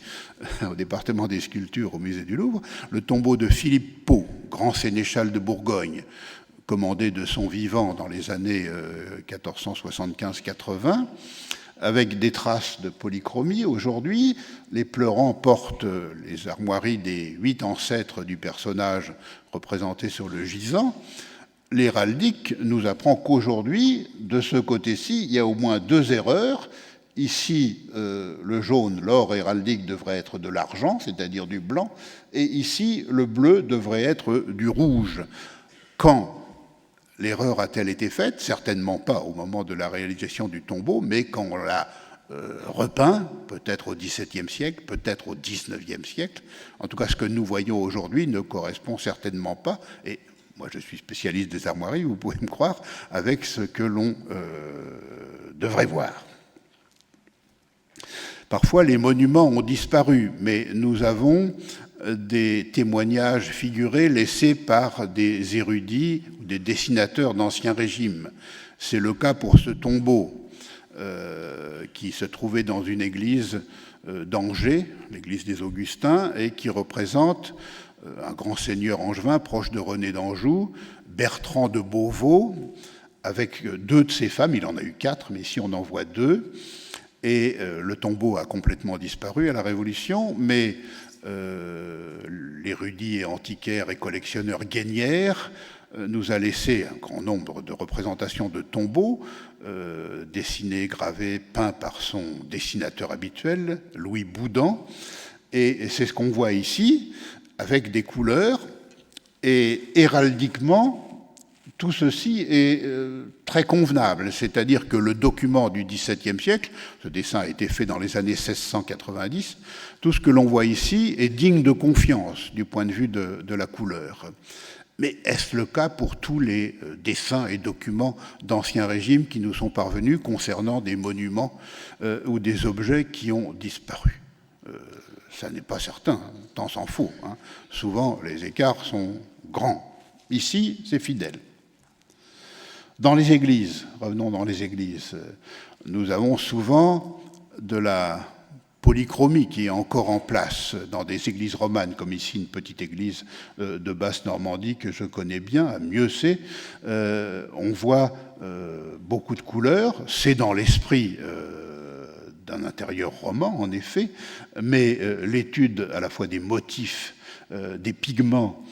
au département des sculptures, au musée du Louvre. Le tombeau de Philippe Pau, grand sénéchal de Bourgogne, commandé de son vivant dans les années 1475-80, avec des traces de polychromie. Aujourd'hui, les pleurants portent les armoiries des 8 ancêtres du personnage représenté sur le gisant. L'héraldique nous apprend qu'aujourd'hui, de ce côté-ci, il y a au moins 2 erreurs Ici, le jaune, l'or héraldique, devrait être de l'argent, c'est-à-dire du blanc, et ici, le bleu devrait être du rouge. Quand l'erreur a-t-elle été faite? Certainement pas au moment de la réalisation du tombeau, mais quand on l'a repeint, peut-être au XVIIe siècle, peut-être au XIXe siècle. En tout cas, ce que nous voyons aujourd'hui ne correspond certainement pas, et moi je suis spécialiste des armoiries, vous pouvez me croire, avec ce que l'on devrait voir. Parfois, les monuments ont disparu, mais nous avons des témoignages figurés laissés par des érudits ou des dessinateurs d'Ancien Régime. C'est le cas pour ce tombeau qui se trouvait dans une église d'Angers, l'église des Augustins, et qui représente un grand seigneur angevin proche de René d'Anjou, Bertrand de Beauvau, avec 2 de ses femmes, il en a eu 4, mais ici on en voit 2, et le tombeau a complètement disparu à la Révolution, mais l'érudit et antiquaire et collectionneur Guénière nous a laissé un grand nombre de représentations de tombeaux, dessinés, gravés, peints par son dessinateur habituel, Louis Boudin, et c'est ce qu'on voit ici, avec des couleurs, et héraldiquement, tout ceci est très convenable, c'est-à-dire que le document du XVIIe siècle, ce dessin a été fait dans les années 1690, tout ce que l'on voit ici est digne de confiance du point de vue de la couleur. Mais est-ce le cas pour tous les dessins et documents d'Ancien Régime qui nous sont parvenus concernant des monuments ou des objets qui ont disparu? Ça n'est pas certain, tant s'en faut. Hein. Souvent, les écarts sont grands. Ici, c'est fidèle. Dans les églises, revenons dans les églises, nous avons souvent de la polychromie qui est encore en place dans des églises romanes, comme ici une petite église de Basse-Normandie que je connais bien, à Mieuxay. On voit beaucoup de couleurs, c'est dans l'esprit d'un intérieur roman, en effet, mais l'étude à la fois des motifs, des pigments,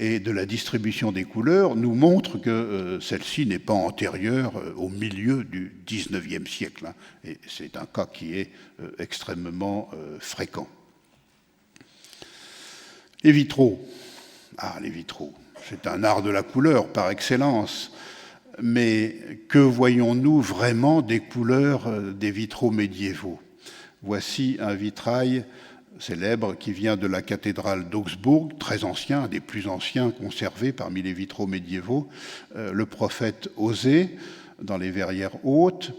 et de la distribution des couleurs nous montre que celle-ci n'est pas antérieure au milieu du XIXe siècle. Hein, et c'est un cas qui est extrêmement fréquent. Les vitraux. Ah, les vitraux. C'est un art de la couleur par excellence. Mais que voyons-nous vraiment des couleurs des vitraux médiévaux? Voici un vitrail célèbre qui vient de la cathédrale d'Augsbourg, très ancien, un des plus anciens conservés parmi les vitraux médiévaux, le prophète Osée, dans les Verrières hautes.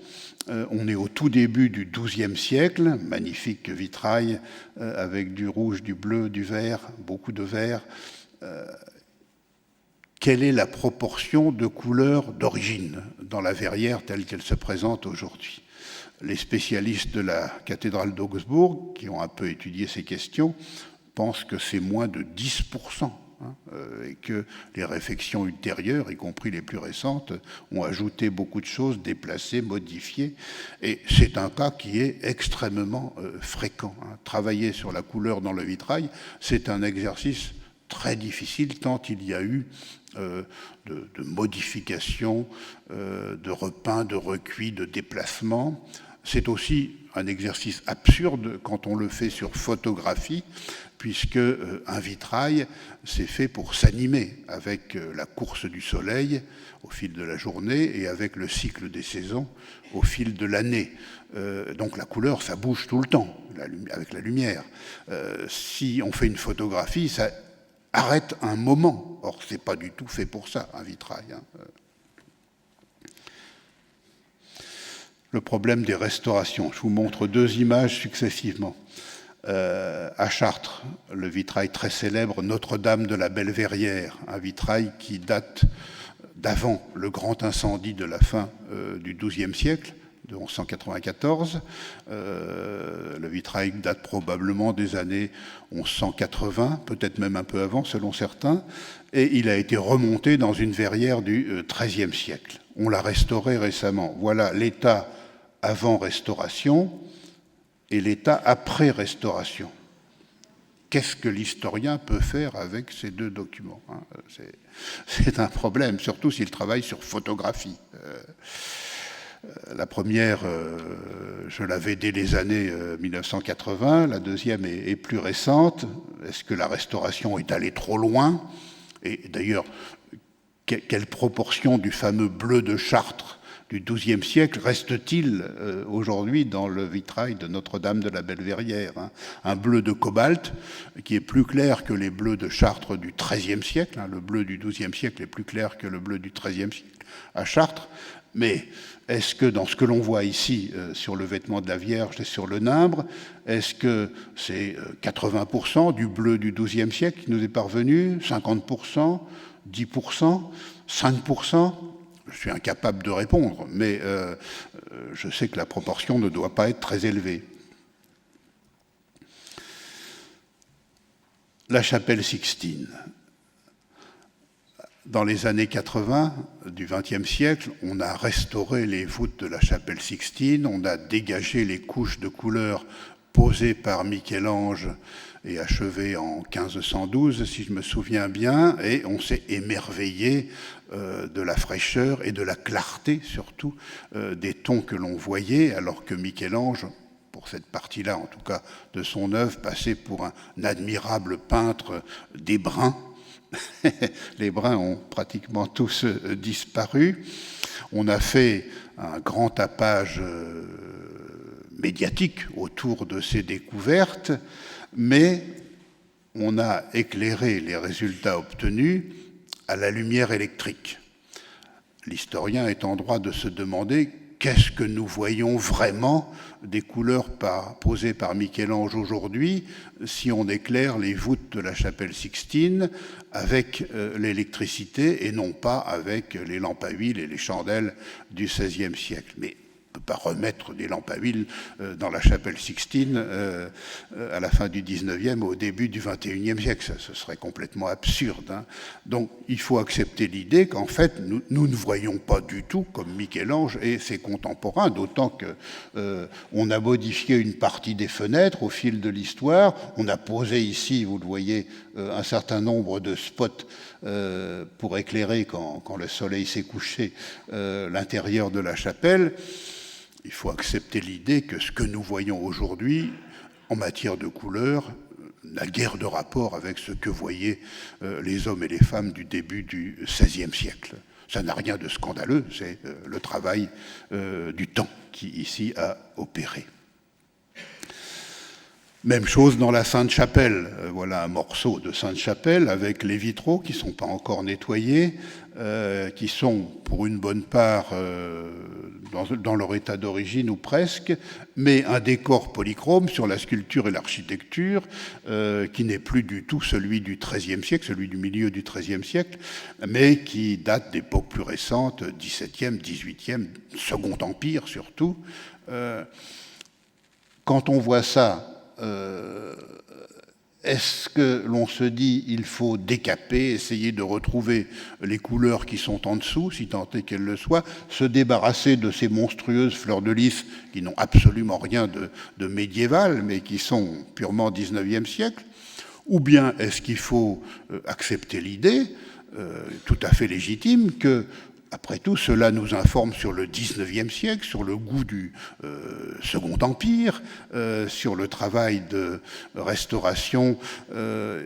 On est au tout début du XIIe siècle, magnifique vitrail avec du rouge, du bleu, du vert, beaucoup de vert. Quelle est la proportion de couleurs d'origine dans la verrière telle qu'elle se présente aujourd'hui? Les spécialistes de la cathédrale d'Augsbourg, qui ont un peu étudié ces questions, pensent que c'est moins de 10%, et que les réfections ultérieures, y compris les plus récentes, ont ajouté beaucoup de choses, déplacé, modifié. Et c'est un cas qui est extrêmement fréquent. Travailler sur la couleur dans le vitrail, c'est un exercice très difficile, tant il y a eu de modifications, de repeints, de recuits, de déplacements. C'est aussi un exercice absurde quand on le fait sur photographie, puisque un vitrail, c'est fait pour s'animer avec la course du soleil au fil de la journée et avec le cycle des saisons au fil de l'année. Donc la couleur, ça bouge tout le temps avec la lumière. Si on fait une photographie, ça arrête un moment. Or, c'est pas du tout fait pour ça, un vitrail. Hein. Le problème des restaurations. Je vous montre 2 images successivement. À Chartres, le vitrail très célèbre Notre-Dame de la Belle-Verrière, un vitrail qui date d'avant le grand incendie de la fin du XIIe siècle, de 1194. Le vitrail date probablement des années 1180, peut-être même un peu avant, selon certains, et il a été remonté dans une verrière du XIIIe siècle. On l'a restauré récemment. Voilà l'état avant restauration et l'état après restauration. Qu'est-ce que l'historien peut faire avec ces 2 documents? C'est un problème, surtout s'il travaille sur photographie. La première, je l'avais dès les années 1980, la deuxième est plus récente. Est-ce que la restauration est allée trop loin? Et d'ailleurs, quelle proportion du fameux bleu de Chartres du XIIe siècle reste-t-il aujourd'hui dans le vitrail de Notre-Dame de la Belvérière, hein? Un bleu de cobalt qui est plus clair que les bleus de Chartres du XIIIe siècle. Hein. Le bleu du XIIe siècle est plus clair que le bleu du XIIIe siècle à Chartres. Mais est-ce que dans ce que l'on voit ici sur le vêtement de la Vierge et sur le nimbre, est-ce que c'est 80% du bleu du XIIe siècle qui nous est parvenu, 50%, 10%, 5%? Je suis incapable de répondre, mais je sais que la proportion ne doit pas être très élevée. La chapelle Sixtine. Dans les années 80 du XXe siècle, on a restauré les voûtes de la chapelle Sixtine, on a dégagé les couches de couleurs posées par Michel-Ange et achevées en 1512, si je me souviens bien, et on s'est émerveillé de la fraîcheur et de la clarté, surtout, des tons que l'on voyait, alors que Michel-Ange, pour cette partie-là, en tout cas, de son œuvre, passait pour un admirable peintre des bruns. Les bruns ont pratiquement tous disparu. On a fait un grand tapage médiatique autour de ces découvertes, mais on a éclairé les résultats obtenus à la lumière électrique. L'historien est en droit de se demander qu'est-ce que nous voyons vraiment des couleurs posées par Michel-Ange aujourd'hui si on éclaire les voûtes de la chapelle Sixtine avec l'électricité et non pas avec les lampes à huile et les chandelles du XVIe siècle. Mais on ne peut pas remettre des lampes à huile dans la chapelle Sixtine à la fin du XIXe au début du XXIe siècle. Ça, ce serait complètement absurde. Hein. Donc il faut accepter l'idée qu'en fait, nous ne voyons pas du tout comme Michel-Ange et ses contemporains, d'autant qu'on a modifié une partie des fenêtres au fil de l'histoire. On a posé ici, vous le voyez, un certain nombre de spots pour éclairer, quand le soleil s'est couché, l'intérieur de la chapelle. Il faut accepter l'idée que ce que nous voyons aujourd'hui, en matière de couleurs, n'a guère de rapport avec ce que voyaient les hommes et les femmes du début du XVIe siècle. Ça n'a rien de scandaleux, c'est le travail du temps qui ici a opéré. Même chose dans la Sainte-Chapelle. Voilà un morceau de Sainte-Chapelle avec les vitraux qui ne sont pas encore nettoyés, qui sont pour une bonne part dans leur état d'origine ou presque, mais un décor polychrome sur la sculpture et l'architecture qui n'est plus du tout celui du XIIIe siècle, celui du milieu du XIIIe siècle, mais qui date d'époques plus récentes, XVIIe, XVIIIe, Second Empire surtout. Quand on voit ça, est-ce que l'on se dit il faut décaper, essayer de retrouver les couleurs qui sont en dessous, si tant est qu'elles le soient, se débarrasser de ces monstrueuses fleurs de lys qui n'ont absolument rien de médiéval, mais qui sont purement 19e siècle? Ou bien est-ce qu'il faut accepter l'idée, tout à fait légitime, que après tout, cela nous informe sur le XIXe siècle, sur le goût du Second Empire, sur le travail de restauration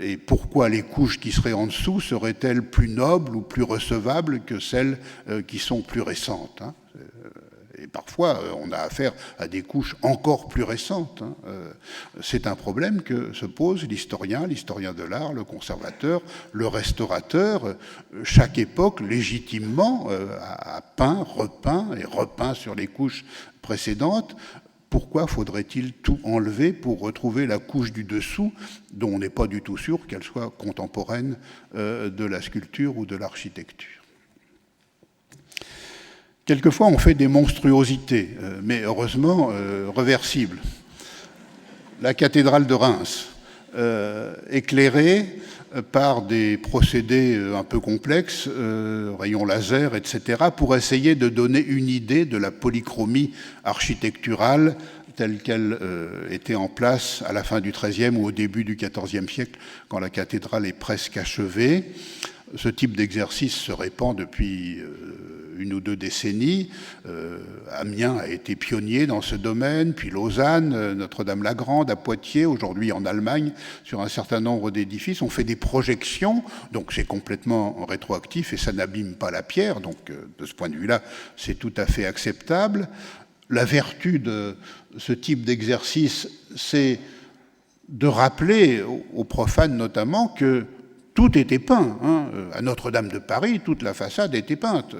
et pourquoi les couches qui seraient en dessous seraient-elles plus nobles ou plus recevables que celles qui sont plus récentes, hein. Et parfois, on a affaire à des couches encore plus récentes. Hein. C'est un problème que se pose l'historien de l'art, le conservateur, le restaurateur. Chaque époque, légitimement, a peint, repeint et repeint sur les couches précédentes. Pourquoi faudrait-il tout enlever pour retrouver la couche du dessous, dont on n'est pas du tout sûr qu'elle soit contemporaine de la sculpture ou de l'architecture? Quelquefois, on fait des monstruosités, mais heureusement reversibles. La cathédrale de Reims, éclairée par des procédés un peu complexes, rayons laser, etc., pour essayer de donner une idée de la polychromie architecturale telle qu'elle était en place à la fin du XIIIe ou au début du XIVe siècle, quand la cathédrale est presque achevée. Ce type d'exercice se répand depuis une ou deux décennies. Amiens a été pionnier dans ce domaine, puis Lausanne, Notre-Dame-la-Grande, à Poitiers, aujourd'hui en Allemagne, sur un certain nombre d'édifices. On fait des projections, donc c'est complètement rétroactif et ça n'abîme pas la pierre. Donc de ce point de vue-là, c'est tout à fait acceptable. La vertu de ce type d'exercice, c'est de rappeler aux profanes notamment que tout était peint. À Notre-Dame de Paris, toute la façade était peinte.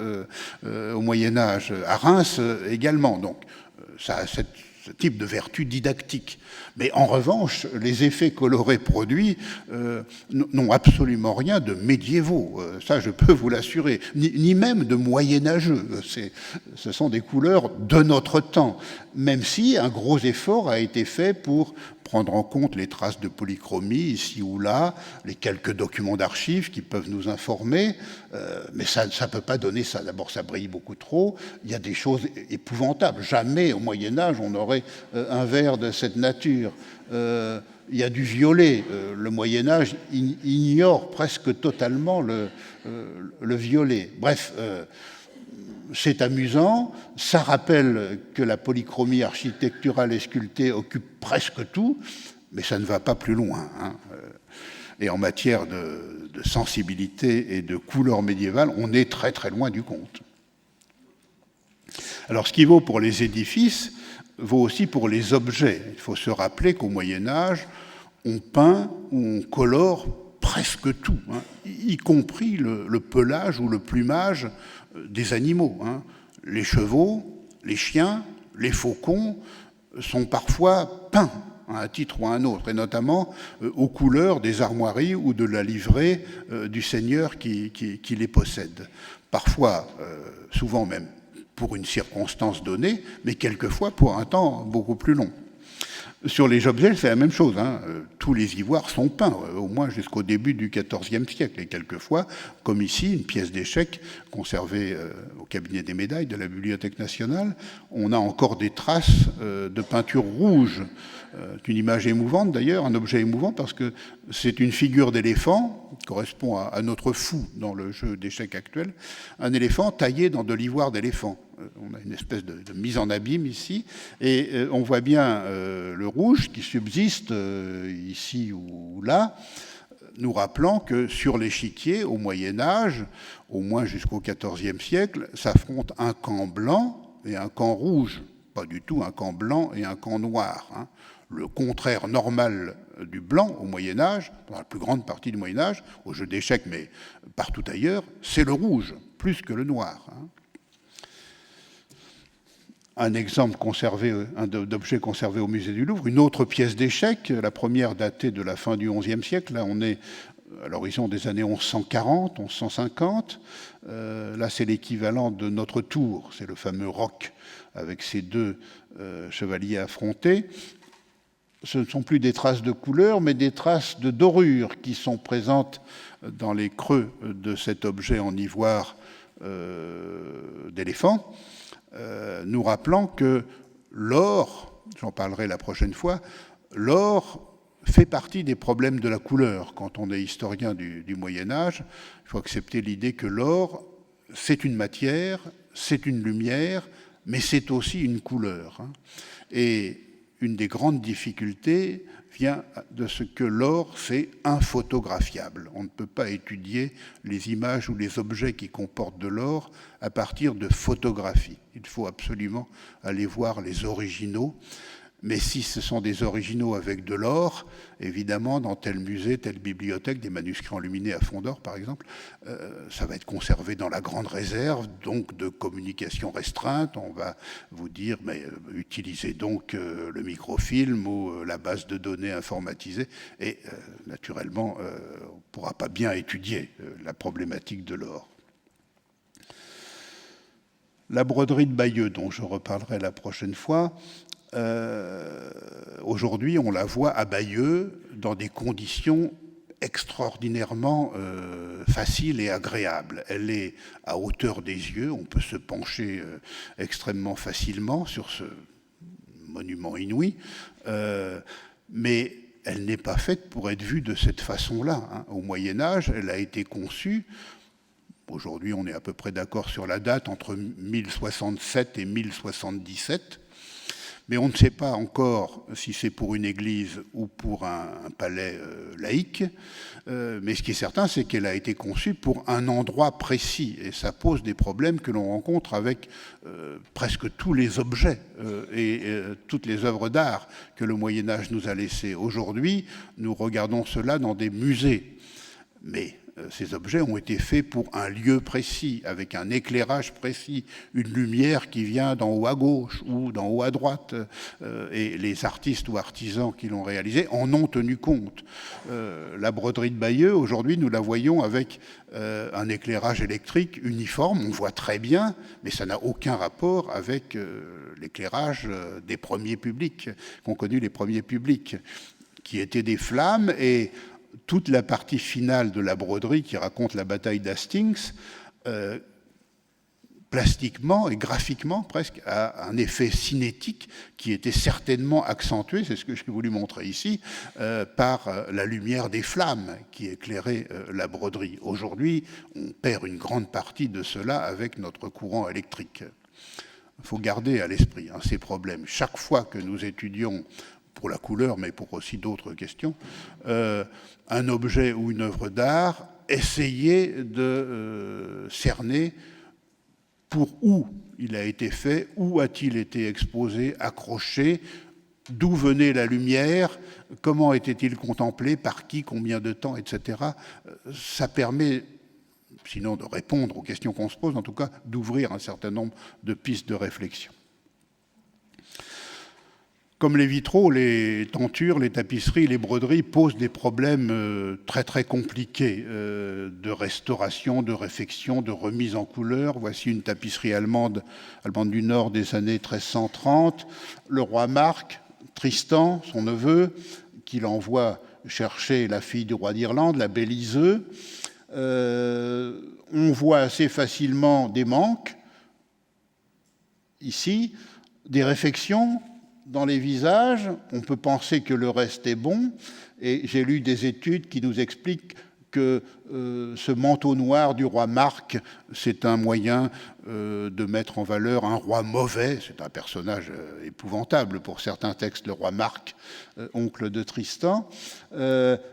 Au Moyen-Âge, à Reims également. Donc ça a ce type de vertu didactique. Mais en revanche, les effets colorés produits n'ont absolument rien de médiévaux. Ça, je peux vous l'assurer. Ni même de moyenâgeux. Ce sont des couleurs de notre temps. Même si un gros effort a été fait pour prendre en compte les traces de polychromie ici ou là, les quelques documents d'archives qui peuvent nous informer, mais ça ne peut pas donner ça. D'abord, ça brille beaucoup trop. Il y a des choses épouvantables. Jamais au Moyen-Âge on aurait un verre de cette nature. Il y a du violet. Le Moyen-Âge ignore presque totalement le violet. Bref, c'est amusant, ça rappelle que la polychromie architecturale et sculptée occupe presque tout, mais ça ne va pas plus loin. Et en matière de sensibilité et de couleur médiévale, on est très très loin du compte. Alors ce qui vaut pour les édifices vaut aussi pour les objets. Il faut se rappeler qu'au Moyen-Âge, on peint ou on colore presque tout, y compris le pelage ou le plumage des animaux. Les chevaux, les chiens, les faucons sont parfois peints à un titre ou à un autre, et notamment aux couleurs des armoiries ou de la livrée du seigneur qui les possède. Parfois, souvent même pour une circonstance donnée, mais quelquefois pour un temps beaucoup plus long. Sur les objets, c'est la même chose. Tous les ivoires sont peints, au moins jusqu'au début du XIVe siècle. Et quelquefois, comme ici, une pièce d'échec conservée au cabinet des médailles de la Bibliothèque nationale, on a encore des traces de peinture rouge. Une image émouvante d'ailleurs, un objet émouvant parce que c'est une figure d'éléphant, qui correspond à notre fou dans le jeu d'échecs actuel, un éléphant taillé dans de l'ivoire d'éléphant. On a une espèce de mise en abîme ici, et on voit bien le rouge qui subsiste ici ou là, nous rappelant que sur l'échiquier, au Moyen-Âge, au moins jusqu'au XIVe siècle, s'affrontent un camp blanc et un camp rouge, pas du tout un camp blanc et un camp noir. Le contraire normal du blanc au Moyen-Âge, dans la plus grande partie du Moyen-Âge, au jeu d'échecs, mais partout ailleurs, c'est le rouge, plus que le noir. Un exemple d'objet conservé au musée du Louvre, une autre pièce d'échecs, la première datée de la fin du XIe siècle, là on est à l'horizon des années 1140, 1150, là c'est l'équivalent de notre tour, c'est le fameux roc avec ces deux chevaliers affrontés. Ce ne sont plus des traces de couleur, mais des traces de dorure qui sont présentes dans les creux de cet objet en ivoire d'éléphant, nous rappelant que l'or, j'en parlerai la prochaine fois, l'or fait partie des problèmes de la couleur. Quand on est historien du Moyen-Âge, il faut accepter l'idée que l'or, c'est une matière, c'est une lumière, mais c'est aussi une couleur. Et une des grandes difficultés vient de ce que l'or, c'est infotographiable. On ne peut pas étudier les images ou les objets qui comportent de l'or à partir de photographies. Il faut absolument aller voir les originaux. Mais si ce sont des originaux avec de l'or, évidemment, dans tel musée, telle bibliothèque, des manuscrits enluminés à fond d'or, par exemple, ça va être conservé dans la grande réserve, donc de communication restreinte. On va vous dire, mais utilisez donc le microfilm ou la base de données informatisée. Et naturellement, on ne pourra pas bien étudier la problématique de l'or. La broderie de Bayeux, dont je reparlerai la prochaine fois, aujourd'hui, on la voit à Bayeux dans des conditions extraordinairement faciles et agréables. Elle est à hauteur des yeux, on peut se pencher extrêmement facilement sur ce monument inouï, mais elle n'est pas faite pour être vue de cette façon-là. Au Moyen-Âge, elle a été conçue Aujourd'hui, on est à peu près d'accord sur la date, entre 1067 et 1077. Mais on ne sait pas encore si c'est pour une église ou pour un palais laïque. Mais ce qui est certain, c'est qu'elle a été conçue pour un endroit précis. Et ça pose des problèmes que l'on rencontre avec presque tous les objets et toutes les œuvres d'art que le Moyen-Âge nous a laissées. Aujourd'hui, nous regardons cela dans des musées. Mais ces objets ont été faits pour un lieu précis, avec un éclairage précis, une lumière qui vient d'en haut à gauche ou d'en haut à droite. Et les artistes ou artisans qui l'ont réalisé en ont tenu compte. La broderie de Bayeux, aujourd'hui, nous la voyons avec un éclairage électrique uniforme. On voit très bien, mais ça n'a aucun rapport avec l'éclairage des premiers publics, qu'ont connu les premiers publics, qui étaient des flammes. Et toute la partie finale de la broderie qui raconte la bataille d'Hastings, plastiquement et graphiquement presque, a un effet cinétique qui était certainement accentué, c'est ce que j'ai voulu montrer ici, par la lumière des flammes qui éclairait la broderie. Aujourd'hui, on perd une grande partie de cela avec notre courant électrique. Il faut garder à l'esprit ces problèmes. Chaque fois que nous étudions, pour la couleur, mais pour aussi d'autres questions, un objet ou une œuvre d'art, essayer de cerner pour où il a été fait, où a-t-il été exposé, accroché, d'où venait la lumière, comment était-il contemplé, par qui, combien de temps, etc. Ça permet, sinon de répondre aux questions qu'on se pose, en tout cas d'ouvrir un certain nombre de pistes de réflexion. Comme les vitraux, les tentures, les tapisseries, les broderies posent des problèmes très très compliqués de restauration, de réfection, de remise en couleur. Voici une tapisserie allemande du Nord des années 1330. Le roi Marc, Tristan, son neveu, qui l'envoie chercher la fille du roi d'Irlande, la belle Iseux. On voit assez facilement des manques, ici, des réfections dans les visages. On peut penser que le reste est bon, et j'ai lu des études qui nous expliquent que ce manteau noir du roi Marc, c'est un moyen de mettre en valeur un roi mauvais. C'est un personnage épouvantable pour certains textes, le roi Marc, oncle de Tristan.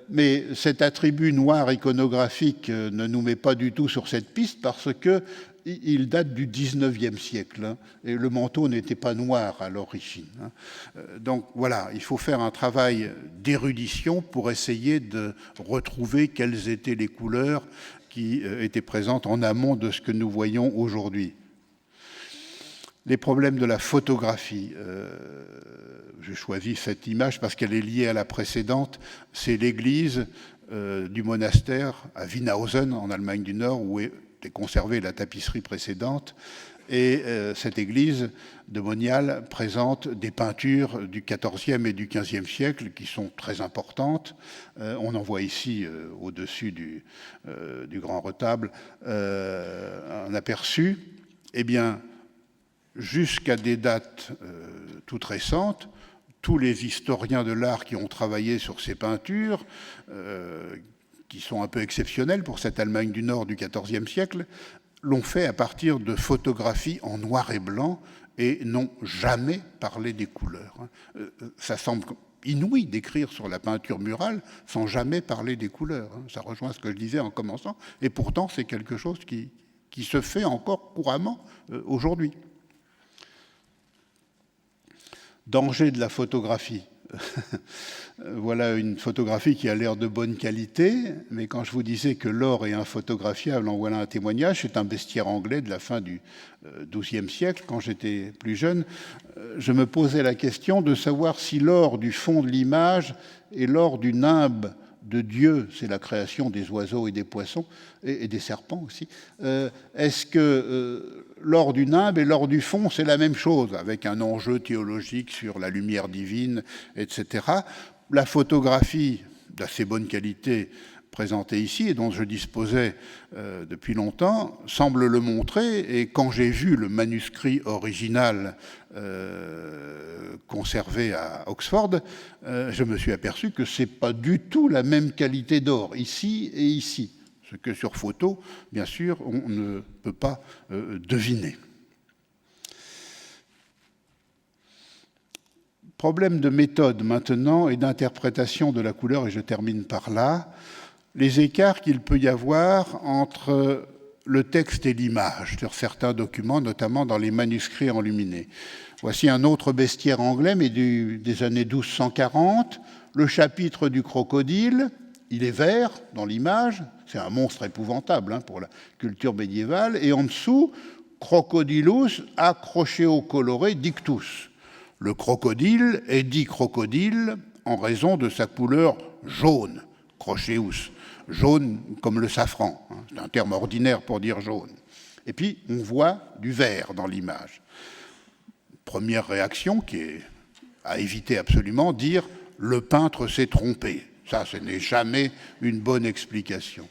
Mais cet attribut noir iconographique ne nous met pas du tout sur cette piste, parce que il date du XIXe siècle, et le manteau n'était pas noir à l'origine. Donc voilà, il faut faire un travail d'érudition pour essayer de retrouver quelles étaient les couleurs qui étaient présentes en amont de ce que nous voyons aujourd'hui. Les problèmes de la photographie. J'ai choisi cette image parce qu'elle est liée à la précédente. C'est l'église du monastère à Wienhausen, en Allemagne du Nord, où est conservée la tapisserie précédente. Et cette église de Monial présente des peintures du XIVe et du XVe siècle qui sont très importantes. On en voit ici, au-dessus du grand retable, un aperçu. Eh bien, jusqu'à des dates toutes récentes, tous les historiens de l'art qui ont travaillé sur ces peintures, qui sont un peu exceptionnelles pour cette Allemagne du Nord du XIVe siècle, l'ont fait à partir de photographies en noir et blanc et n'ont jamais parlé des couleurs. Ça semble inouï d'écrire sur la peinture murale sans jamais parler des couleurs. Ça rejoint ce que je disais en commençant, et pourtant c'est quelque chose qui se fait encore couramment aujourd'hui. Danger de la photographie. Voilà une photographie qui a l'air de bonne qualité, mais quand je vous disais que l'or est infotographiable, en voilà un témoignage. C'est un bestiaire anglais de la fin du XIIe siècle. Quand j'étais plus jeune, je me posais la question de savoir si l'or du fond de l'image est l'or du nimbe de Dieu, c'est la création des oiseaux et des poissons, et des serpents aussi. Est-ce que l'or du nimbe et l'or du fond, c'est la même chose, avec un enjeu théologique sur la lumière divine, etc. La photographie d'assez bonne qualité présentée ici, et dont je disposais depuis longtemps, semble le montrer. Et quand j'ai vu le manuscrit original conservé à Oxford, je me suis aperçu que ce n'est pas du tout la même qualité d'or, ici et ici. ce que sur photo, bien sûr, on ne peut pas deviner. Problème de méthode maintenant et d'interprétation de la couleur, et je termine par là, les écarts qu'il peut y avoir entre le texte et l'image sur certains documents, notamment dans les manuscrits enluminés. Voici un autre bestiaire anglais, mais des années 1240. Le chapitre du crocodile, il est vert dans l'image, c'est un monstre épouvantable pour la culture médiévale, et en dessous, crocodilus accrocheo colore dictus. Le crocodile est dit crocodile en raison de sa couleur jaune, crocheus, jaune comme le safran, c'est un terme ordinaire pour dire jaune. Et puis, on voit du vert dans l'image. Première réaction qui est à éviter absolument, dire « le peintre s'est trompé ». Ça, ce n'est jamais une bonne explication.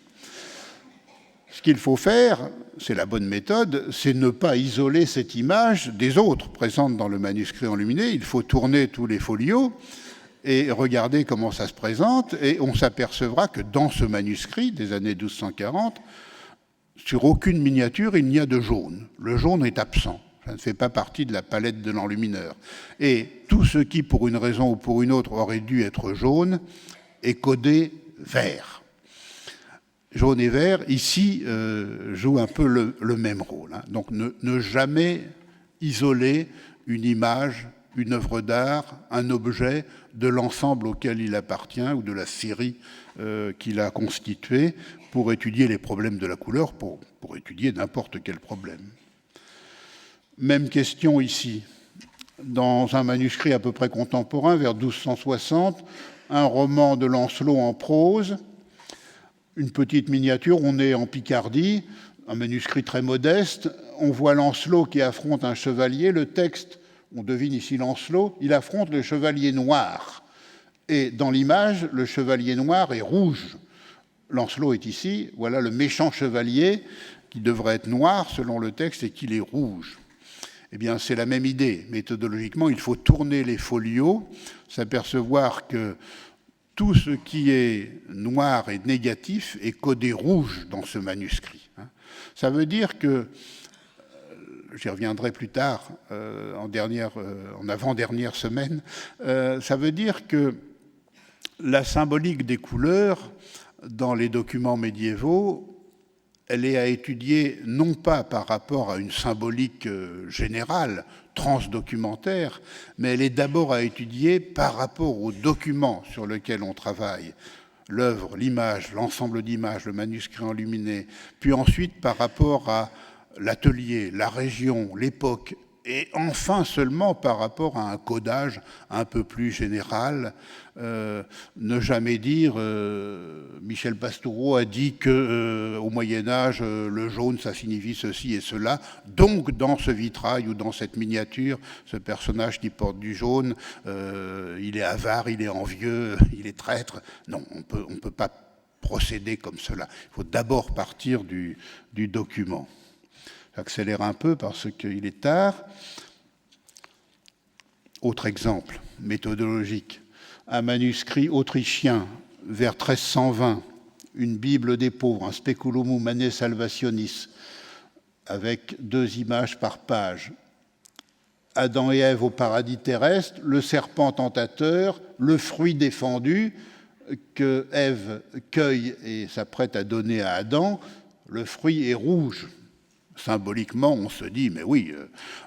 Ce qu'il faut faire, c'est la bonne méthode, c'est ne pas isoler cette image des autres présentes dans le manuscrit enluminé. Il faut tourner tous les folios et regarder comment ça se présente, et on s'apercevra que dans ce manuscrit des années 1240, sur aucune miniature, il n'y a de jaune. Le jaune est absent. Ça ne fait pas partie de la palette de l'enlumineur. Et tout ce qui, pour une raison ou pour une autre, aurait dû être jaune, est codé vert. Jaune et vert, ici, jouent un peu le même rôle. Donc, ne jamais isoler une image, une œuvre d'art, un objet de l'ensemble auquel il appartient ou de la série qu'il a constituée pour étudier les problèmes de la couleur, pour étudier n'importe quel problème. Même question ici. Dans un manuscrit à peu près contemporain, vers 1260, un roman de Lancelot en prose, une petite miniature, on est en Picardie, un manuscrit très modeste, on voit Lancelot qui affronte un chevalier, le texte, on devine ici Lancelot, il affronte le chevalier noir. Et dans l'image, le chevalier noir est rouge. Lancelot est ici, voilà le méchant chevalier qui devrait être noir selon le texte et qu'il est rouge. Eh bien, c'est la même idée. Méthodologiquement, il faut tourner les folios, s'apercevoir que tout ce qui est noir et négatif est codé rouge dans ce manuscrit. Ça veut dire que, j'y reviendrai plus tard, en avant-dernière semaine, ça veut dire que la symbolique des couleurs dans les documents médiévaux, elle est à étudier non pas par rapport à une symbolique générale, transdocumentaire, mais elle est d'abord à étudier par rapport au document sur lequel on travaille, l'œuvre, l'image, l'ensemble d'images, le manuscrit enluminé, puis ensuite par rapport à l'atelier, la région, l'époque, et enfin seulement par rapport à un codage un peu plus général. Ne jamais dire, Michel Pastoureau a dit qu'au Moyen-Âge, le jaune, ça signifie ceci et cela. Donc, dans ce vitrail ou dans cette miniature, ce personnage qui porte du jaune, il est avare, il est envieux, il est traître. Non, on peut pas procéder comme cela. Il faut d'abord partir du document. J'accélère un peu parce qu'il est tard. Autre exemple méthodologique. Un manuscrit autrichien vers 1320, une Bible des pauvres, un Speculum Humanae Salvationis, avec 2 images par page. Adam et Ève au paradis terrestre, le serpent tentateur, le fruit défendu que Ève cueille et s'apprête à donner à Adam. Le fruit est rouge. Symboliquement, on se dit, mais oui,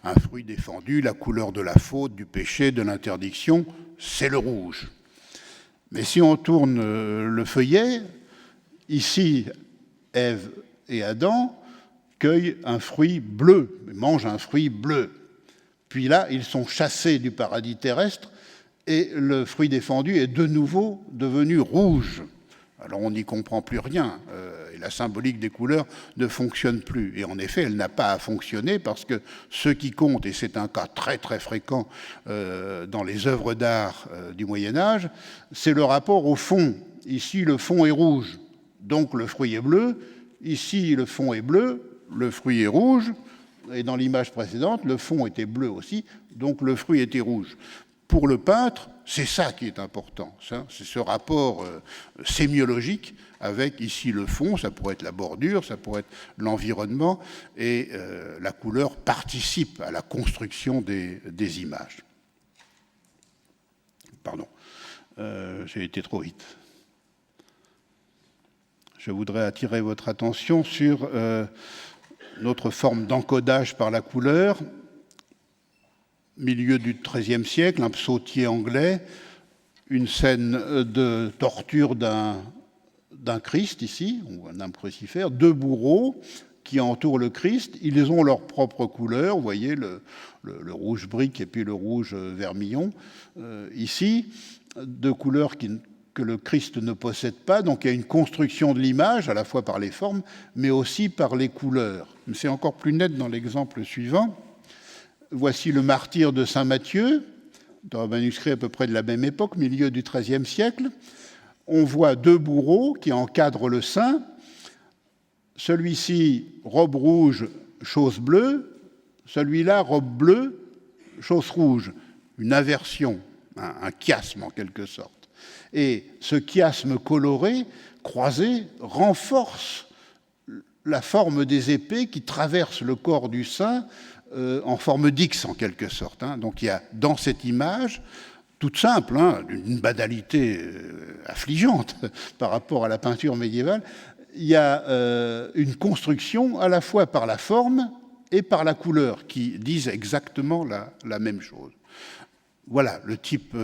un fruit défendu, la couleur de la faute, du péché, de l'interdiction, c'est le rouge. Mais si on tourne le feuillet, ici, Ève et Adam cueillent un fruit bleu, mangent un fruit bleu. Puis là, ils sont chassés du paradis terrestre et le fruit défendu est de nouveau devenu rouge. Alors on n'y comprend plus rien, et la symbolique des couleurs ne fonctionne plus. Et en effet, elle n'a pas à fonctionner parce que ce qui compte, et c'est un cas très très fréquent dans les œuvres d'art du Moyen-Âge, c'est le rapport au fond. Ici, le fond est rouge, donc le fruit est bleu. Ici, le fond est bleu, le fruit est rouge. Et dans l'image précédente, le fond était bleu aussi, donc le fruit était rouge. pour le peintre, c'est ça qui est important. C'est ce rapport sémiologique avec ici le fond, ça pourrait être la bordure, ça pourrait être l'environnement, et la couleur participe à la construction des images. Pardon, j'ai été trop vite. Je voudrais attirer votre attention sur notre forme d'encodage par la couleur. Milieu du XIIIe siècle, un psautier anglais, une scène de torture d'un Christ ici, ou d'un crucifère, deux bourreaux qui entourent le Christ. Ils ont leur propre couleur, vous voyez, le rouge brique et puis le rouge vermillon. Ici, deux couleurs que le Christ ne possède pas. Donc il y a une construction de l'image, à la fois par les formes, mais aussi par les couleurs. C'est encore plus net dans l'exemple suivant. Voici le martyre de Saint Matthieu, dans un manuscrit à peu près de la même époque, milieu du XIIIe siècle. On voit deux bourreaux qui encadrent le saint. Celui-ci, robe rouge, chose bleue. Celui-là, robe bleue, chose rouge. Une inversion, un chiasme en quelque sorte. Et ce chiasme coloré, croisé, renforce la forme des épées qui traversent le corps du saint en forme d'X en quelque sorte. Donc il y a dans cette image, toute simple, d'une banalité affligeante par rapport à la peinture médiévale, il y a une construction à la fois par la forme et par la couleur qui disent exactement la même chose. Voilà le type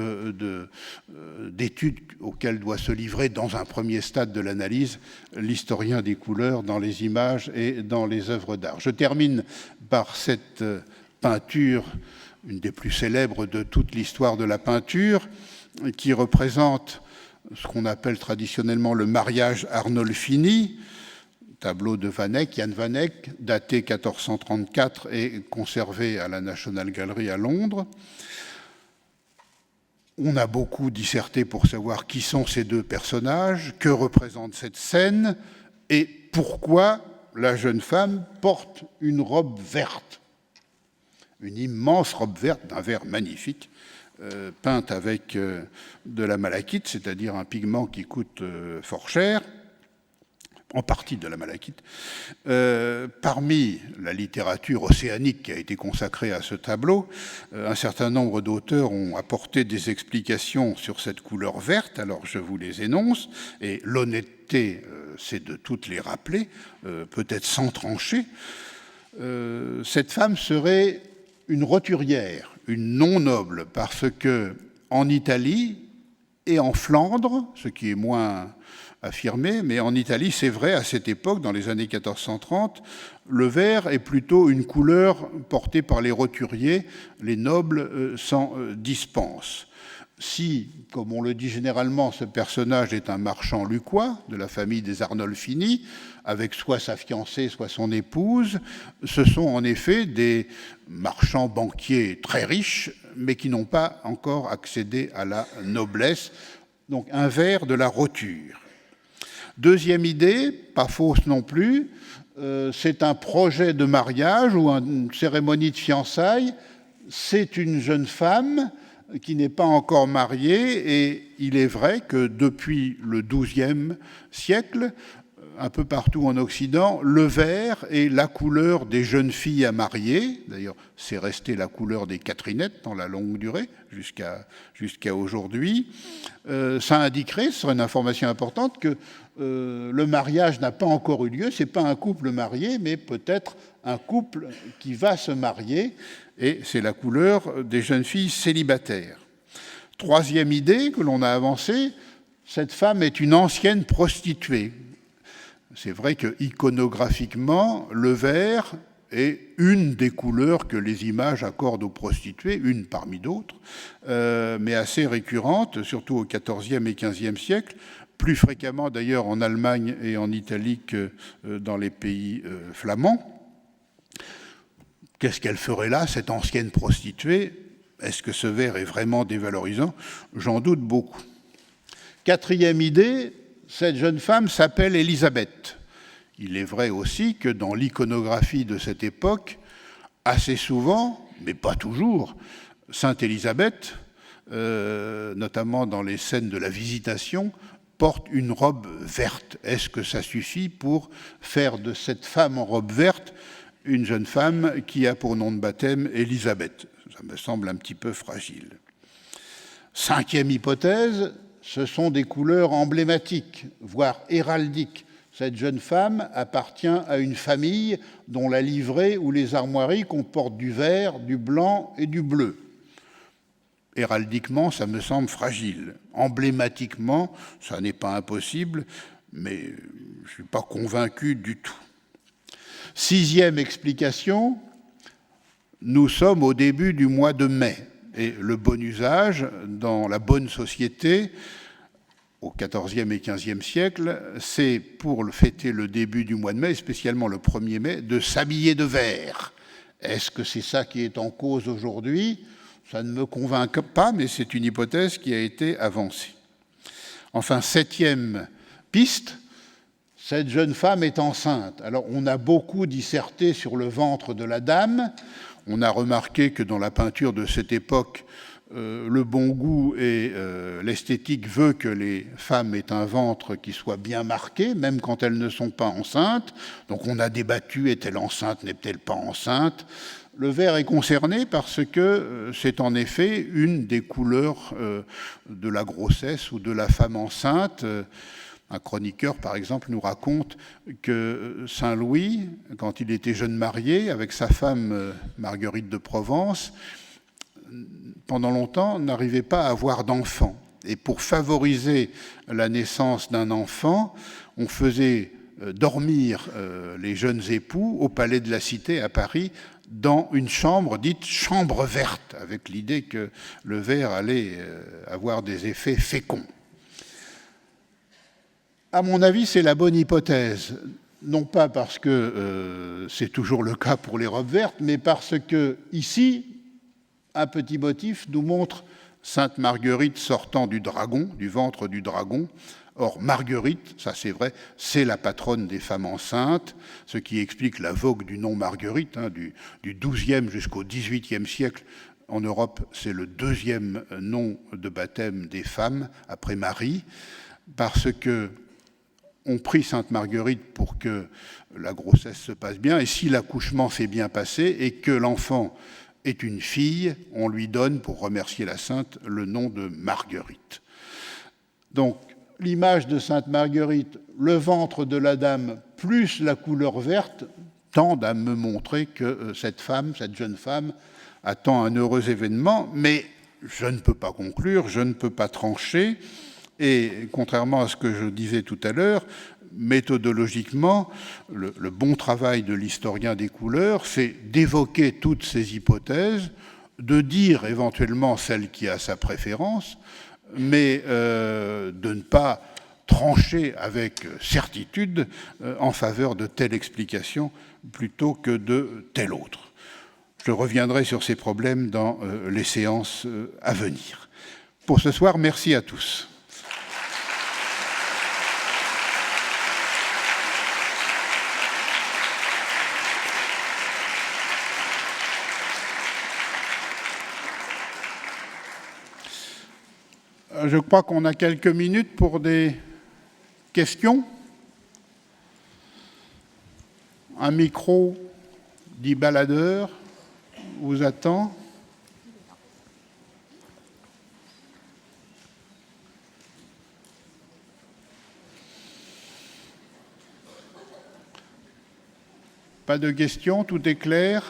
d'études auxquelles doit se livrer dans un premier stade de l'analyse l'historien des couleurs dans les images et dans les œuvres d'art. Je termine par cette peinture, une des plus célèbres de toute l'histoire de la peinture, qui représente ce qu'on appelle traditionnellement le mariage Arnolfini, tableau de Van Eyck, Jan Van Eyck, daté 1434 et conservé à la National Gallery à Londres. On a beaucoup disserté pour savoir qui sont ces deux personnages, que représente cette scène et pourquoi la jeune femme porte une robe verte. Une immense robe verte d'un vert magnifique, peinte avec de la malachite, c'est-à-dire un pigment qui coûte fort cher, en partie de la malachite. Parmi la littérature océanique qui a été consacrée à ce tableau, un certain nombre d'auteurs ont apporté des explications sur cette couleur verte, alors je vous les énonce, et l'honnêteté, c'est de toutes les rappeler, peut-être sans trancher. Cette femme serait une roturière, une non-noble, parce que en Italie et en Flandre, ce qui est moins affirmé, mais en Italie, c'est vrai, à cette époque, dans les années 1430, le vert est plutôt une couleur portée par les roturiers, les nobles s'en dispensent. Si, comme on le dit généralement, ce personnage est un marchand lucquois de la famille des Arnolfini, avec soit sa fiancée, soit son épouse, ce sont en effet des marchands banquiers très riches, mais qui n'ont pas encore accédé à la noblesse, donc un vert de la roture. Deuxième idée, pas fausse non plus, c'est un projet de mariage ou une cérémonie de fiançailles. C'est une jeune femme qui n'est pas encore mariée et il est vrai que depuis le XIIe siècle, un peu partout en Occident, le vert est la couleur des jeunes filles à marier. D'ailleurs, c'est resté la couleur des Catherinettes dans la longue durée, jusqu'à aujourd'hui. Ça indiquerait, ce serait une information importante, que le mariage n'a pas encore eu lieu. Ce n'est pas un couple marié, mais peut-être un couple qui va se marier. Et c'est la couleur des jeunes filles célibataires. Troisième idée que l'on a avancée, cette femme est une ancienne prostituée. C'est vrai que iconographiquement, le vert est une des couleurs que les images accordent aux prostituées, une parmi d'autres, mais assez récurrente, surtout au XIVe et XVe siècle, plus fréquemment d'ailleurs en Allemagne et en Italie que dans les pays flamands. Qu'est-ce qu'elle ferait là, cette ancienne prostituée? Est-ce que ce vert est vraiment dévalorisant? J'en doute beaucoup. Quatrième idée, cette jeune femme s'appelle Élisabeth. Il est vrai aussi que dans l'iconographie de cette époque, assez souvent, mais pas toujours, Sainte Élisabeth notamment dans les scènes de la visitation, porte une robe verte. Est-ce que ça suffit pour faire de cette femme en robe verte une jeune femme qui a pour nom de baptême Élisabeth? Ça me semble un petit peu fragile. Cinquième hypothèse, ce sont des couleurs emblématiques, voire héraldiques. Cette jeune femme appartient à une famille dont la livrée ou les armoiries comportent du vert, du blanc et du bleu. Héraldiquement, ça me semble fragile. Emblématiquement, ça n'est pas impossible, mais je ne suis pas convaincu du tout. Sixième explication, nous sommes au début du mois de mai, et le bon usage, dans la bonne société, au XIVe et XVe siècle, c'est pour fêter le début du mois de mai, spécialement le 1er mai, de s'habiller de vert. Est-ce que c'est ça qui est en cause aujourd'hui ? Ça ne me convainc pas, mais c'est une hypothèse qui a été avancée. Enfin, septième piste, cette jeune femme est enceinte. Alors, on a beaucoup disserté sur le ventre de la dame. On a remarqué que dans la peinture de cette époque, le bon goût et l'esthétique veut que les femmes aient un ventre qui soit bien marqué, même quand elles ne sont pas enceintes. Donc on a débattu, est-elle enceinte, n'est-elle pas enceinte? Le vert est concerné parce que c'est en effet une des couleurs de la grossesse ou de la femme enceinte. Un chroniqueur, par exemple, nous raconte que Saint Louis, quand il était jeune marié avec sa femme Marguerite de Provence, pendant longtemps, n'arrivait pas à avoir d'enfant. Et pour favoriser la naissance d'un enfant, on faisait dormir les jeunes époux au Palais de la Cité à Paris dans une chambre dite chambre verte, avec l'idée que le vert allait avoir des effets féconds. À mon avis, c'est la bonne hypothèse. Non pas parce que c'est toujours le cas pour les robes vertes, mais parce que ici, un petit motif nous montre Sainte Marguerite sortant du dragon, du ventre du dragon. Or, Marguerite, ça c'est vrai, c'est la patronne des femmes enceintes, ce qui explique la vogue du nom Marguerite, du XIIe jusqu'au XVIIIe siècle. En Europe, c'est le deuxième nom de baptême des femmes, après Marie, parce que on prie Sainte Marguerite pour que la grossesse se passe bien, et si l'accouchement s'est bien passé et que l'enfant est une fille, on lui donne, pour remercier la sainte, le nom de Marguerite. Donc, l'image de Sainte Marguerite, le ventre de la dame, plus la couleur verte, tendent à me montrer que cette femme, cette jeune femme, attend un heureux événement, mais je ne peux pas conclure, je ne peux pas trancher, et contrairement à ce que je disais tout à l'heure, méthodologiquement, le bon travail de l'historien des couleurs, c'est d'évoquer toutes ces hypothèses, de dire éventuellement celle qui a sa préférence, mais de ne pas trancher avec certitude en faveur de telle explication plutôt que de telle autre. Je reviendrai sur ces problèmes dans les séances à venir. Pour ce soir, merci à tous. Je crois qu'on a quelques minutes pour des questions. Un micro dit baladeur vous attend. Pas de questions, tout est clair.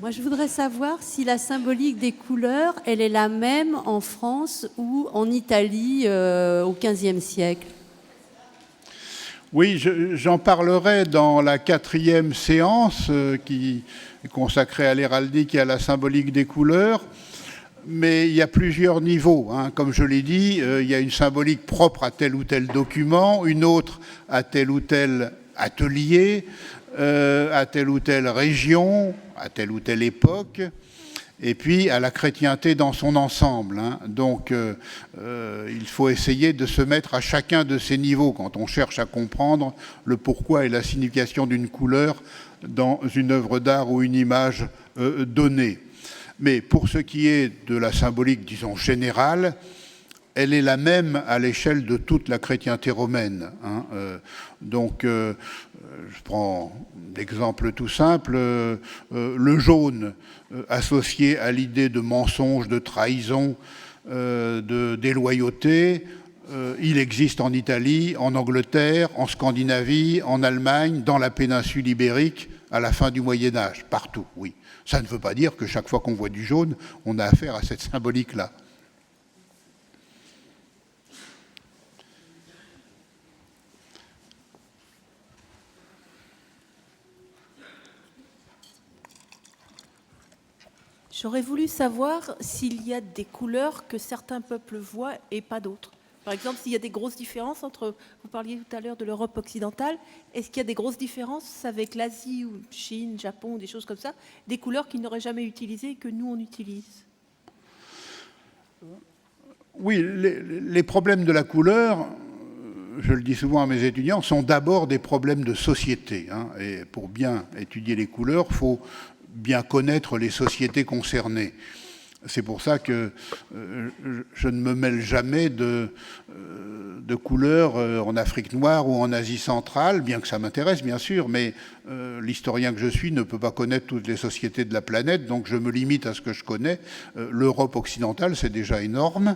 Moi, je voudrais savoir si la symbolique des couleurs, elle est la même en France ou en Italie au XVe siècle. Oui, j'en parlerai dans la 4e séance qui est consacrée à l'héraldique et à la symbolique des couleurs. Mais il y a plusieurs niveaux. Comme je l'ai dit, il y a une symbolique propre à tel ou tel document, une autre à tel ou tel atelier, à telle ou telle région, à telle ou telle époque. et puis à la chrétienté dans son ensemble. Hein. Donc il faut essayer de se mettre à chacun de ces niveaux quand on cherche à comprendre le pourquoi et la signification d'une couleur dans une œuvre d'art ou une image donnée. Mais pour ce qui est de la symbolique, disons, générale, elle est la même à l'échelle de toute la chrétienté romaine. Hein. Je prends l'exemple tout simple, le jaune, associé à l'idée de mensonge, de trahison, de déloyauté, il existe en Italie, en Angleterre, en Scandinavie, en Allemagne, dans la péninsule ibérique, à la fin du Moyen-Âge, partout, oui. Ça ne veut pas dire que chaque fois qu'on voit du jaune, on a affaire à cette symbolique-là. J'aurais voulu savoir s'il y a des couleurs que certains peuples voient et pas d'autres. Par exemple, s'il y a des grosses différences entre, vous parliez tout à l'heure de l'Europe occidentale, est-ce qu'il y a des grosses différences avec l'Asie ou Chine, Japon, des choses comme ça, des couleurs qu'ils n'auraient jamais utilisées et que nous on utilise? Oui, les problèmes de la couleur, je le dis souvent à mes étudiants, sont d'abord des problèmes de société. Hein, et pour bien étudier les couleurs, il faut bien connaître les sociétés concernées. C'est pour ça que je ne me mêle jamais de couleurs en Afrique noire ou en Asie centrale, bien que ça m'intéresse, bien sûr, mais l'historien que je suis ne peut pas connaître toutes les sociétés de la planète, donc je me limite à ce que je connais. L'Europe occidentale, c'est déjà énorme,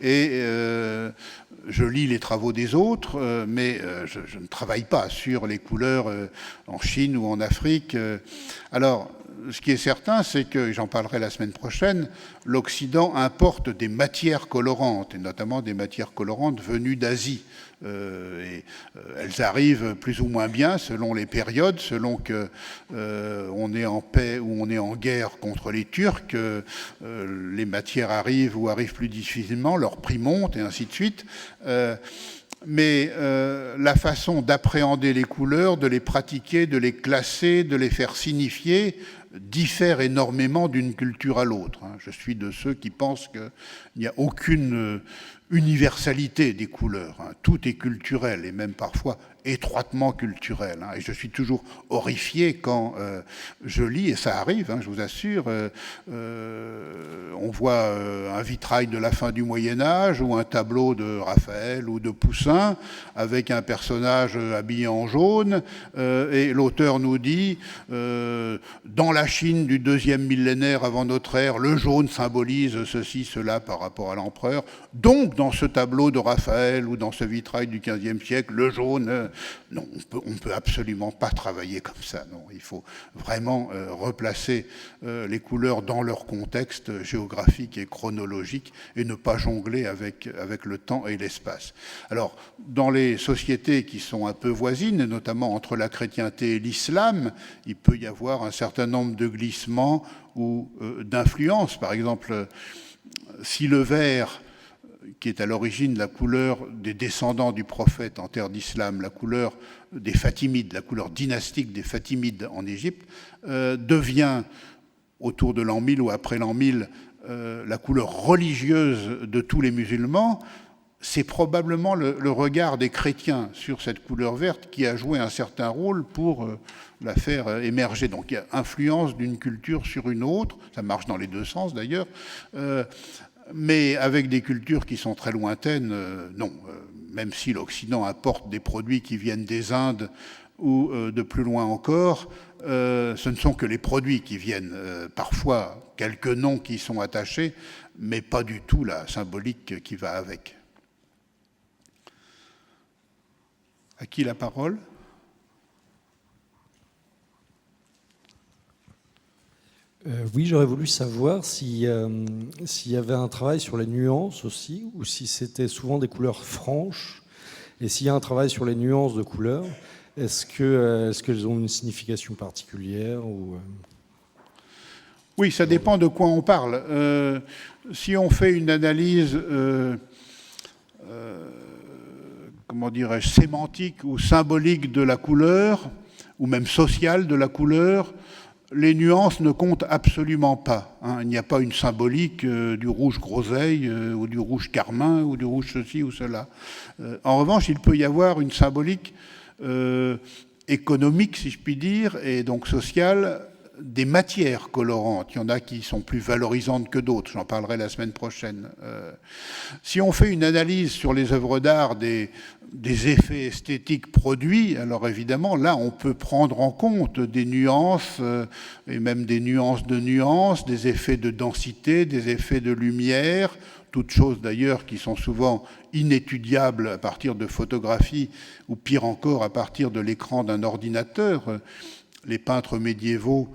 et je lis les travaux des autres, mais je ne travaille pas sur les couleurs en Chine ou en Afrique. Alors, ce qui est certain, c'est que, j'en parlerai la semaine prochaine, l'Occident importe des matières colorantes, et notamment des matières colorantes venues d'Asie. Elles arrivent plus ou moins bien selon les périodes, selon qu'on est en paix ou on est en guerre contre les Turcs, les matières arrivent ou arrivent plus difficilement, leur prix monte et ainsi de suite. Mais la façon d'appréhender les couleurs, de les pratiquer, de les classer, de les faire signifier, diffère énormément d'une culture à l'autre. Je suis de ceux qui pensent qu'il n'y a aucune universalité des couleurs. Tout est culturel et même parfois étroitement culturel. Et je suis toujours horrifié quand je lis, et ça arrive, je vous assure, on voit un vitrail de la fin du Moyen-Âge ou un tableau de Raphaël ou de Poussin avec un personnage habillé en jaune, et l'auteur nous dit dans la Chine du 2e millénaire avant notre ère, le jaune symbolise ceci, cela par rapport à l'empereur. Donc, dans ce tableau de Raphaël ou dans ce vitrail du XVe siècle, le jaune... non, on ne peut absolument pas travailler comme ça. Non, il faut vraiment replacer les couleurs dans leur contexte géographique et chronologique et ne pas jongler avec le temps et l'espace. Alors, dans les sociétés qui sont un peu voisines, notamment entre la chrétienté et l'islam, il peut y avoir un certain nombre de glissements ou d'influences. Par exemple, si le vert, qui est à l'origine la couleur des descendants du prophète en terre d'islam, la couleur des Fatimides, la couleur dynastique des Fatimides en Égypte, devient, autour de l'an 1000 ou après l'an 1000, la couleur religieuse de tous les musulmans. C'est probablement le regard des chrétiens sur cette couleur verte qui a joué un certain rôle pour la faire émerger. Donc il y a influence d'une culture sur une autre, ça marche dans les deux sens d'ailleurs, mais avec des cultures qui sont très lointaines, non. Même si l'Occident apporte des produits qui viennent des Indes ou de plus loin encore, ce ne sont que les produits qui viennent. Parfois, quelques noms qui sont attachés, mais pas du tout la symbolique qui va avec. À qui la parole ? Oui, j'aurais voulu savoir s'il y avait un travail sur les nuances aussi, ou si c'était souvent des couleurs franches. Et s'il y a un travail sur les nuances de couleurs, est-ce qu'elles ont une signification particulière ou... Oui, ça dépend de quoi on parle. Si on fait une analyse, comment dirais-je, sémantique ou symbolique de la couleur, ou même sociale de la couleur, les nuances ne comptent absolument pas. Hein. Il n'y a pas une symbolique du rouge groseille ou du rouge carmin ou du rouge ceci ou cela. En revanche, il peut y avoir une symbolique économique, si je puis dire, et donc sociale, des matières colorantes. Il y en a qui sont plus valorisantes que d'autres. J'en parlerai la semaine prochaine. Si on fait une analyse sur les œuvres d'art des effets esthétiques produits, alors évidemment, là, on peut prendre en compte des nuances, et même des nuances de nuances, des effets de densité, des effets de lumière, toutes choses d'ailleurs qui sont souvent inétudiables à partir de photographies, ou pire encore, à partir de l'écran d'un ordinateur. Les peintres médiévaux,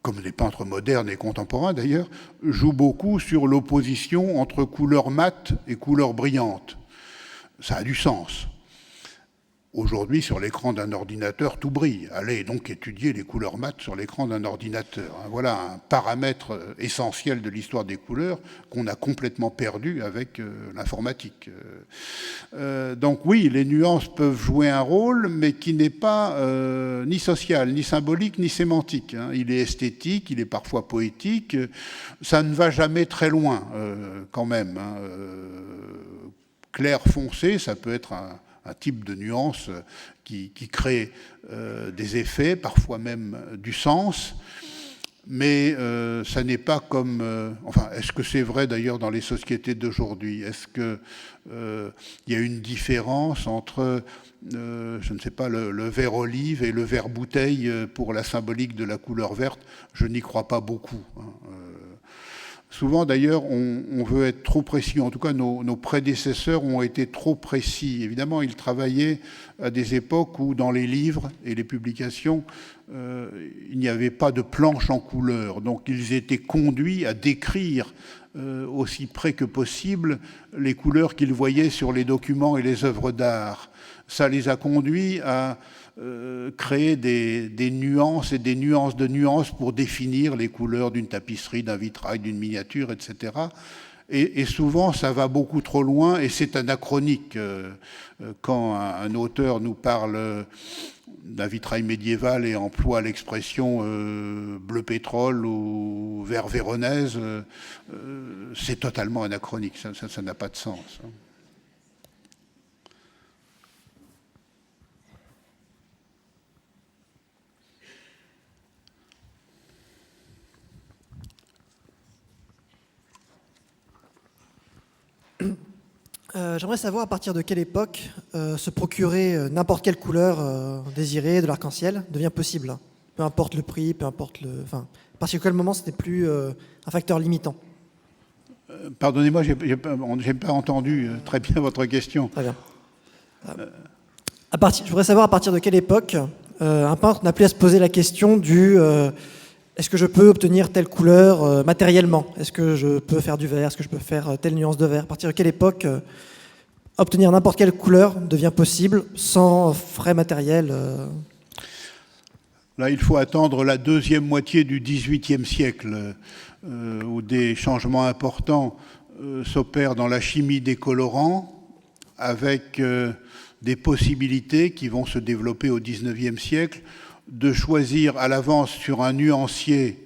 comme les peintres modernes et contemporains d'ailleurs, jouent beaucoup sur l'opposition entre couleurs mates et couleurs brillantes. Ça a du sens. Aujourd'hui, sur l'écran d'un ordinateur, tout brille. Allez donc étudier les couleurs mates sur l'écran d'un ordinateur. Voilà un paramètre essentiel de l'histoire des couleurs qu'on a complètement perdu avec l'informatique. Donc oui, les nuances peuvent jouer un rôle, mais qui n'est pas ni social, ni symbolique, ni sémantique. Hein. Il est esthétique, il est parfois poétique. Ça ne va jamais très loin, quand même. Hein. Clair foncé, ça peut être un type de nuance qui crée des effets, parfois même du sens, mais ça n'est pas comme... enfin, est-ce que c'est vrai d'ailleurs dans les sociétés d'aujourd'hui? Est-ce qu'il y a une différence entre, je ne sais pas, le vert olive et le vert bouteille pour la symbolique de la couleur verte? Je n'y crois pas beaucoup. Hein. Souvent, d'ailleurs, on veut être trop précis. En tout cas, nos prédécesseurs ont été trop précis. Évidemment, ils travaillaient à des époques où, dans les livres et les publications, il n'y avait pas de planche en couleur. Donc, ils étaient conduits à décrire aussi près que possible les couleurs qu'ils voyaient sur les documents et les œuvres d'art. Ça les a conduits à créer des nuances et des nuances de nuances pour définir les couleurs d'une tapisserie, d'un vitrail, d'une miniature, etc. Et souvent, ça va beaucoup trop loin et c'est anachronique. Quand un auteur nous parle d'un vitrail médiéval et emploie l'expression bleu pétrole ou vert véronèse, c'est totalement anachronique. Ça n'a pas de sens. J'aimerais savoir à partir de quelle époque se procurer n'importe quelle couleur désirée de l'arc-en-ciel devient possible. Peu importe le prix, peu importe le... Enfin, à partir de quel moment ce n'est plus un facteur limitant. Pardonnez-moi, je n'ai pas entendu très bien votre question. Très bien. Je voudrais savoir à partir de quelle époque un peintre n'a plus à se poser la question du... est-ce que je peux obtenir telle couleur matériellement? Est-ce que je peux faire du vert? Est-ce que je peux faire telle nuance de vert? À partir de quelle époque obtenir n'importe quelle couleur devient possible sans frais matériels? Là, il faut attendre la deuxième moitié du XVIIIe siècle, où des changements importants s'opèrent dans la chimie des colorants, avec des possibilités qui vont se développer au XIXe siècle, de choisir à l'avance sur un nuancier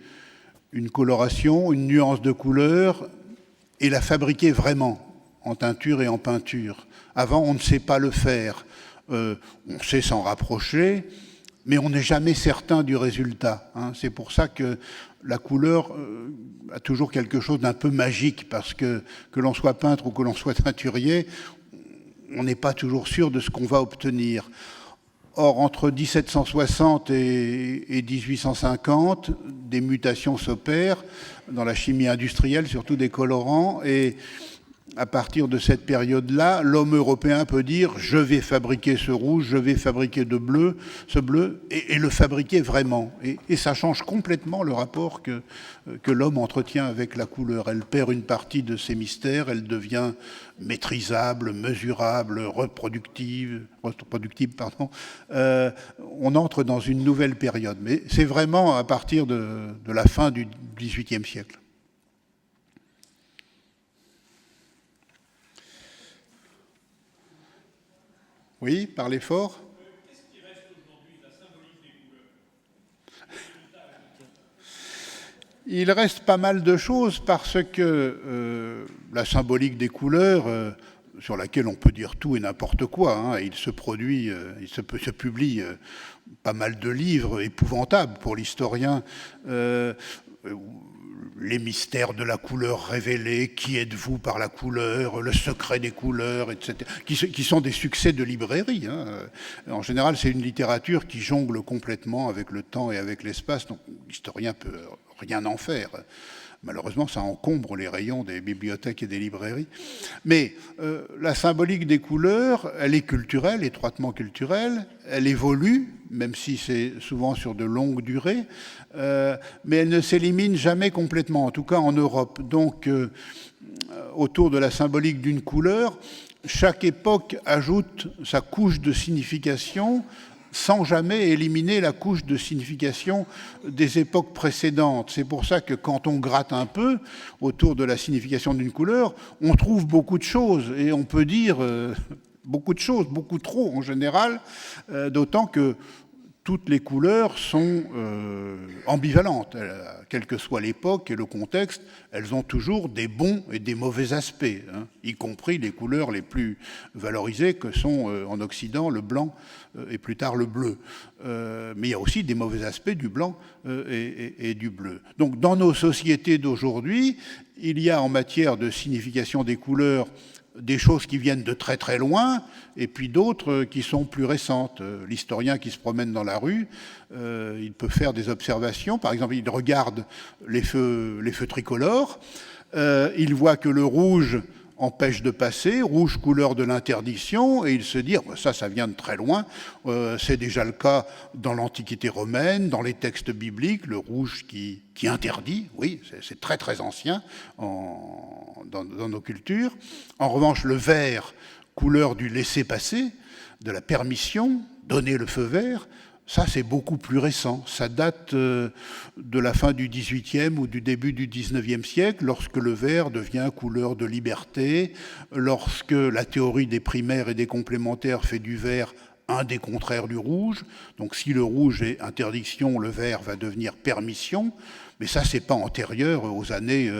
une coloration, une nuance de couleur, et la fabriquer vraiment, en teinture et en peinture. Avant, on ne sait pas le faire. On sait s'en rapprocher, mais on n'est jamais certain du résultat. Hein. C'est pour ça que la couleur a toujours quelque chose d'un peu magique, parce que l'on soit peintre ou que l'on soit teinturier, on n'est pas toujours sûr de ce qu'on va obtenir. Or, entre 1760 et 1850, des mutations s'opèrent dans la chimie industrielle, surtout des colorants, et à partir de cette période-là, l'homme européen peut dire « je vais fabriquer ce rouge, je vais fabriquer ce bleu », et le fabriquer vraiment. Et ça change complètement le rapport que l'homme entretient avec la couleur. Elle perd une partie de ses mystères, elle devient maîtrisable, mesurable, reproductible. On entre dans une nouvelle période. Mais c'est vraiment à partir de la fin du XVIIIe siècle. Oui, parlez fort. Qu'est-ce qui reste aujourd'hui de la symbolique des couleurs? Il reste pas mal de choses parce que la symbolique des couleurs, sur laquelle on peut dire tout et n'importe quoi, hein, il se publie pas mal de livres épouvantables pour l'historien. Les mystères de la couleur révélés, qui êtes-vous par la couleur, le secret des couleurs, etc., qui sont des succès de librairie. Hein. En général, c'est une littérature qui jongle complètement avec le temps et avec l'espace, donc l'historien peut rien en faire. Malheureusement, ça encombre les rayons des bibliothèques et des librairies. Mais la symbolique des couleurs, elle est culturelle, étroitement culturelle, elle évolue, même si c'est souvent sur de longues durées, mais elle ne s'élimine jamais complètement, en tout cas en Europe. Donc, autour de la symbolique d'une couleur, chaque époque ajoute sa couche de signification sans jamais éliminer la couche de signification des époques précédentes. C'est pour ça que quand on gratte un peu autour de la signification d'une couleur, on trouve beaucoup de choses, et on peut dire beaucoup de choses, beaucoup trop en général, d'autant que toutes les couleurs sont ambivalentes. Quelle que soit l'époque et le contexte, elles ont toujours des bons et des mauvais aspects, hein, y compris les couleurs les plus valorisées que sont en Occident le blanc et plus tard le bleu. Mais il y a aussi des mauvais aspects du blanc et du bleu. Donc dans nos sociétés d'aujourd'hui, il y a en matière de signification des couleurs des choses qui viennent de très très loin, et puis d'autres qui sont plus récentes. L'historien qui se promène dans la rue, il peut faire des observations. Par exemple, il regarde les feux tricolores, il voit que le rouge empêche de passer, rouge couleur de l'interdiction, et il se dit ça vient de très loin, c'est déjà le cas dans l'Antiquité romaine, dans les textes bibliques, le rouge qui interdit, oui, c'est très très ancien dans nos cultures. En revanche, le vert, couleur du laisser-passer, de la permission, donner le feu vert, ça, c'est beaucoup plus récent. Ça date de la fin du XVIIIe ou du début du XIXe siècle, lorsque le vert devient couleur de liberté, lorsque la théorie des primaires et des complémentaires fait du vert un des contraires du rouge. Donc si le rouge est interdiction, le vert va devenir permission. Mais ça, c'est pas antérieur aux années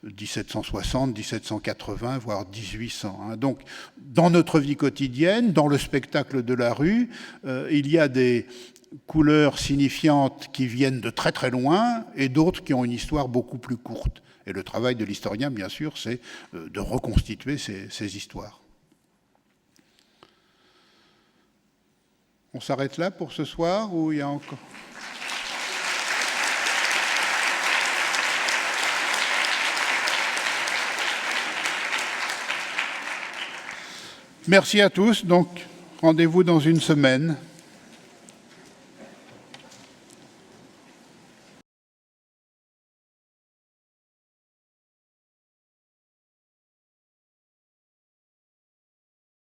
1760, 1780, voire 1800. Hein. Donc, dans notre vie quotidienne, dans le spectacle de la rue, il y a des couleurs signifiantes qui viennent de très très loin et d'autres qui ont une histoire beaucoup plus courte. Et le travail de l'historien, bien sûr, c'est de reconstituer ces histoires. On s'arrête là pour ce soir ou il y a encore... Merci à tous. Donc, rendez-vous dans une semaine.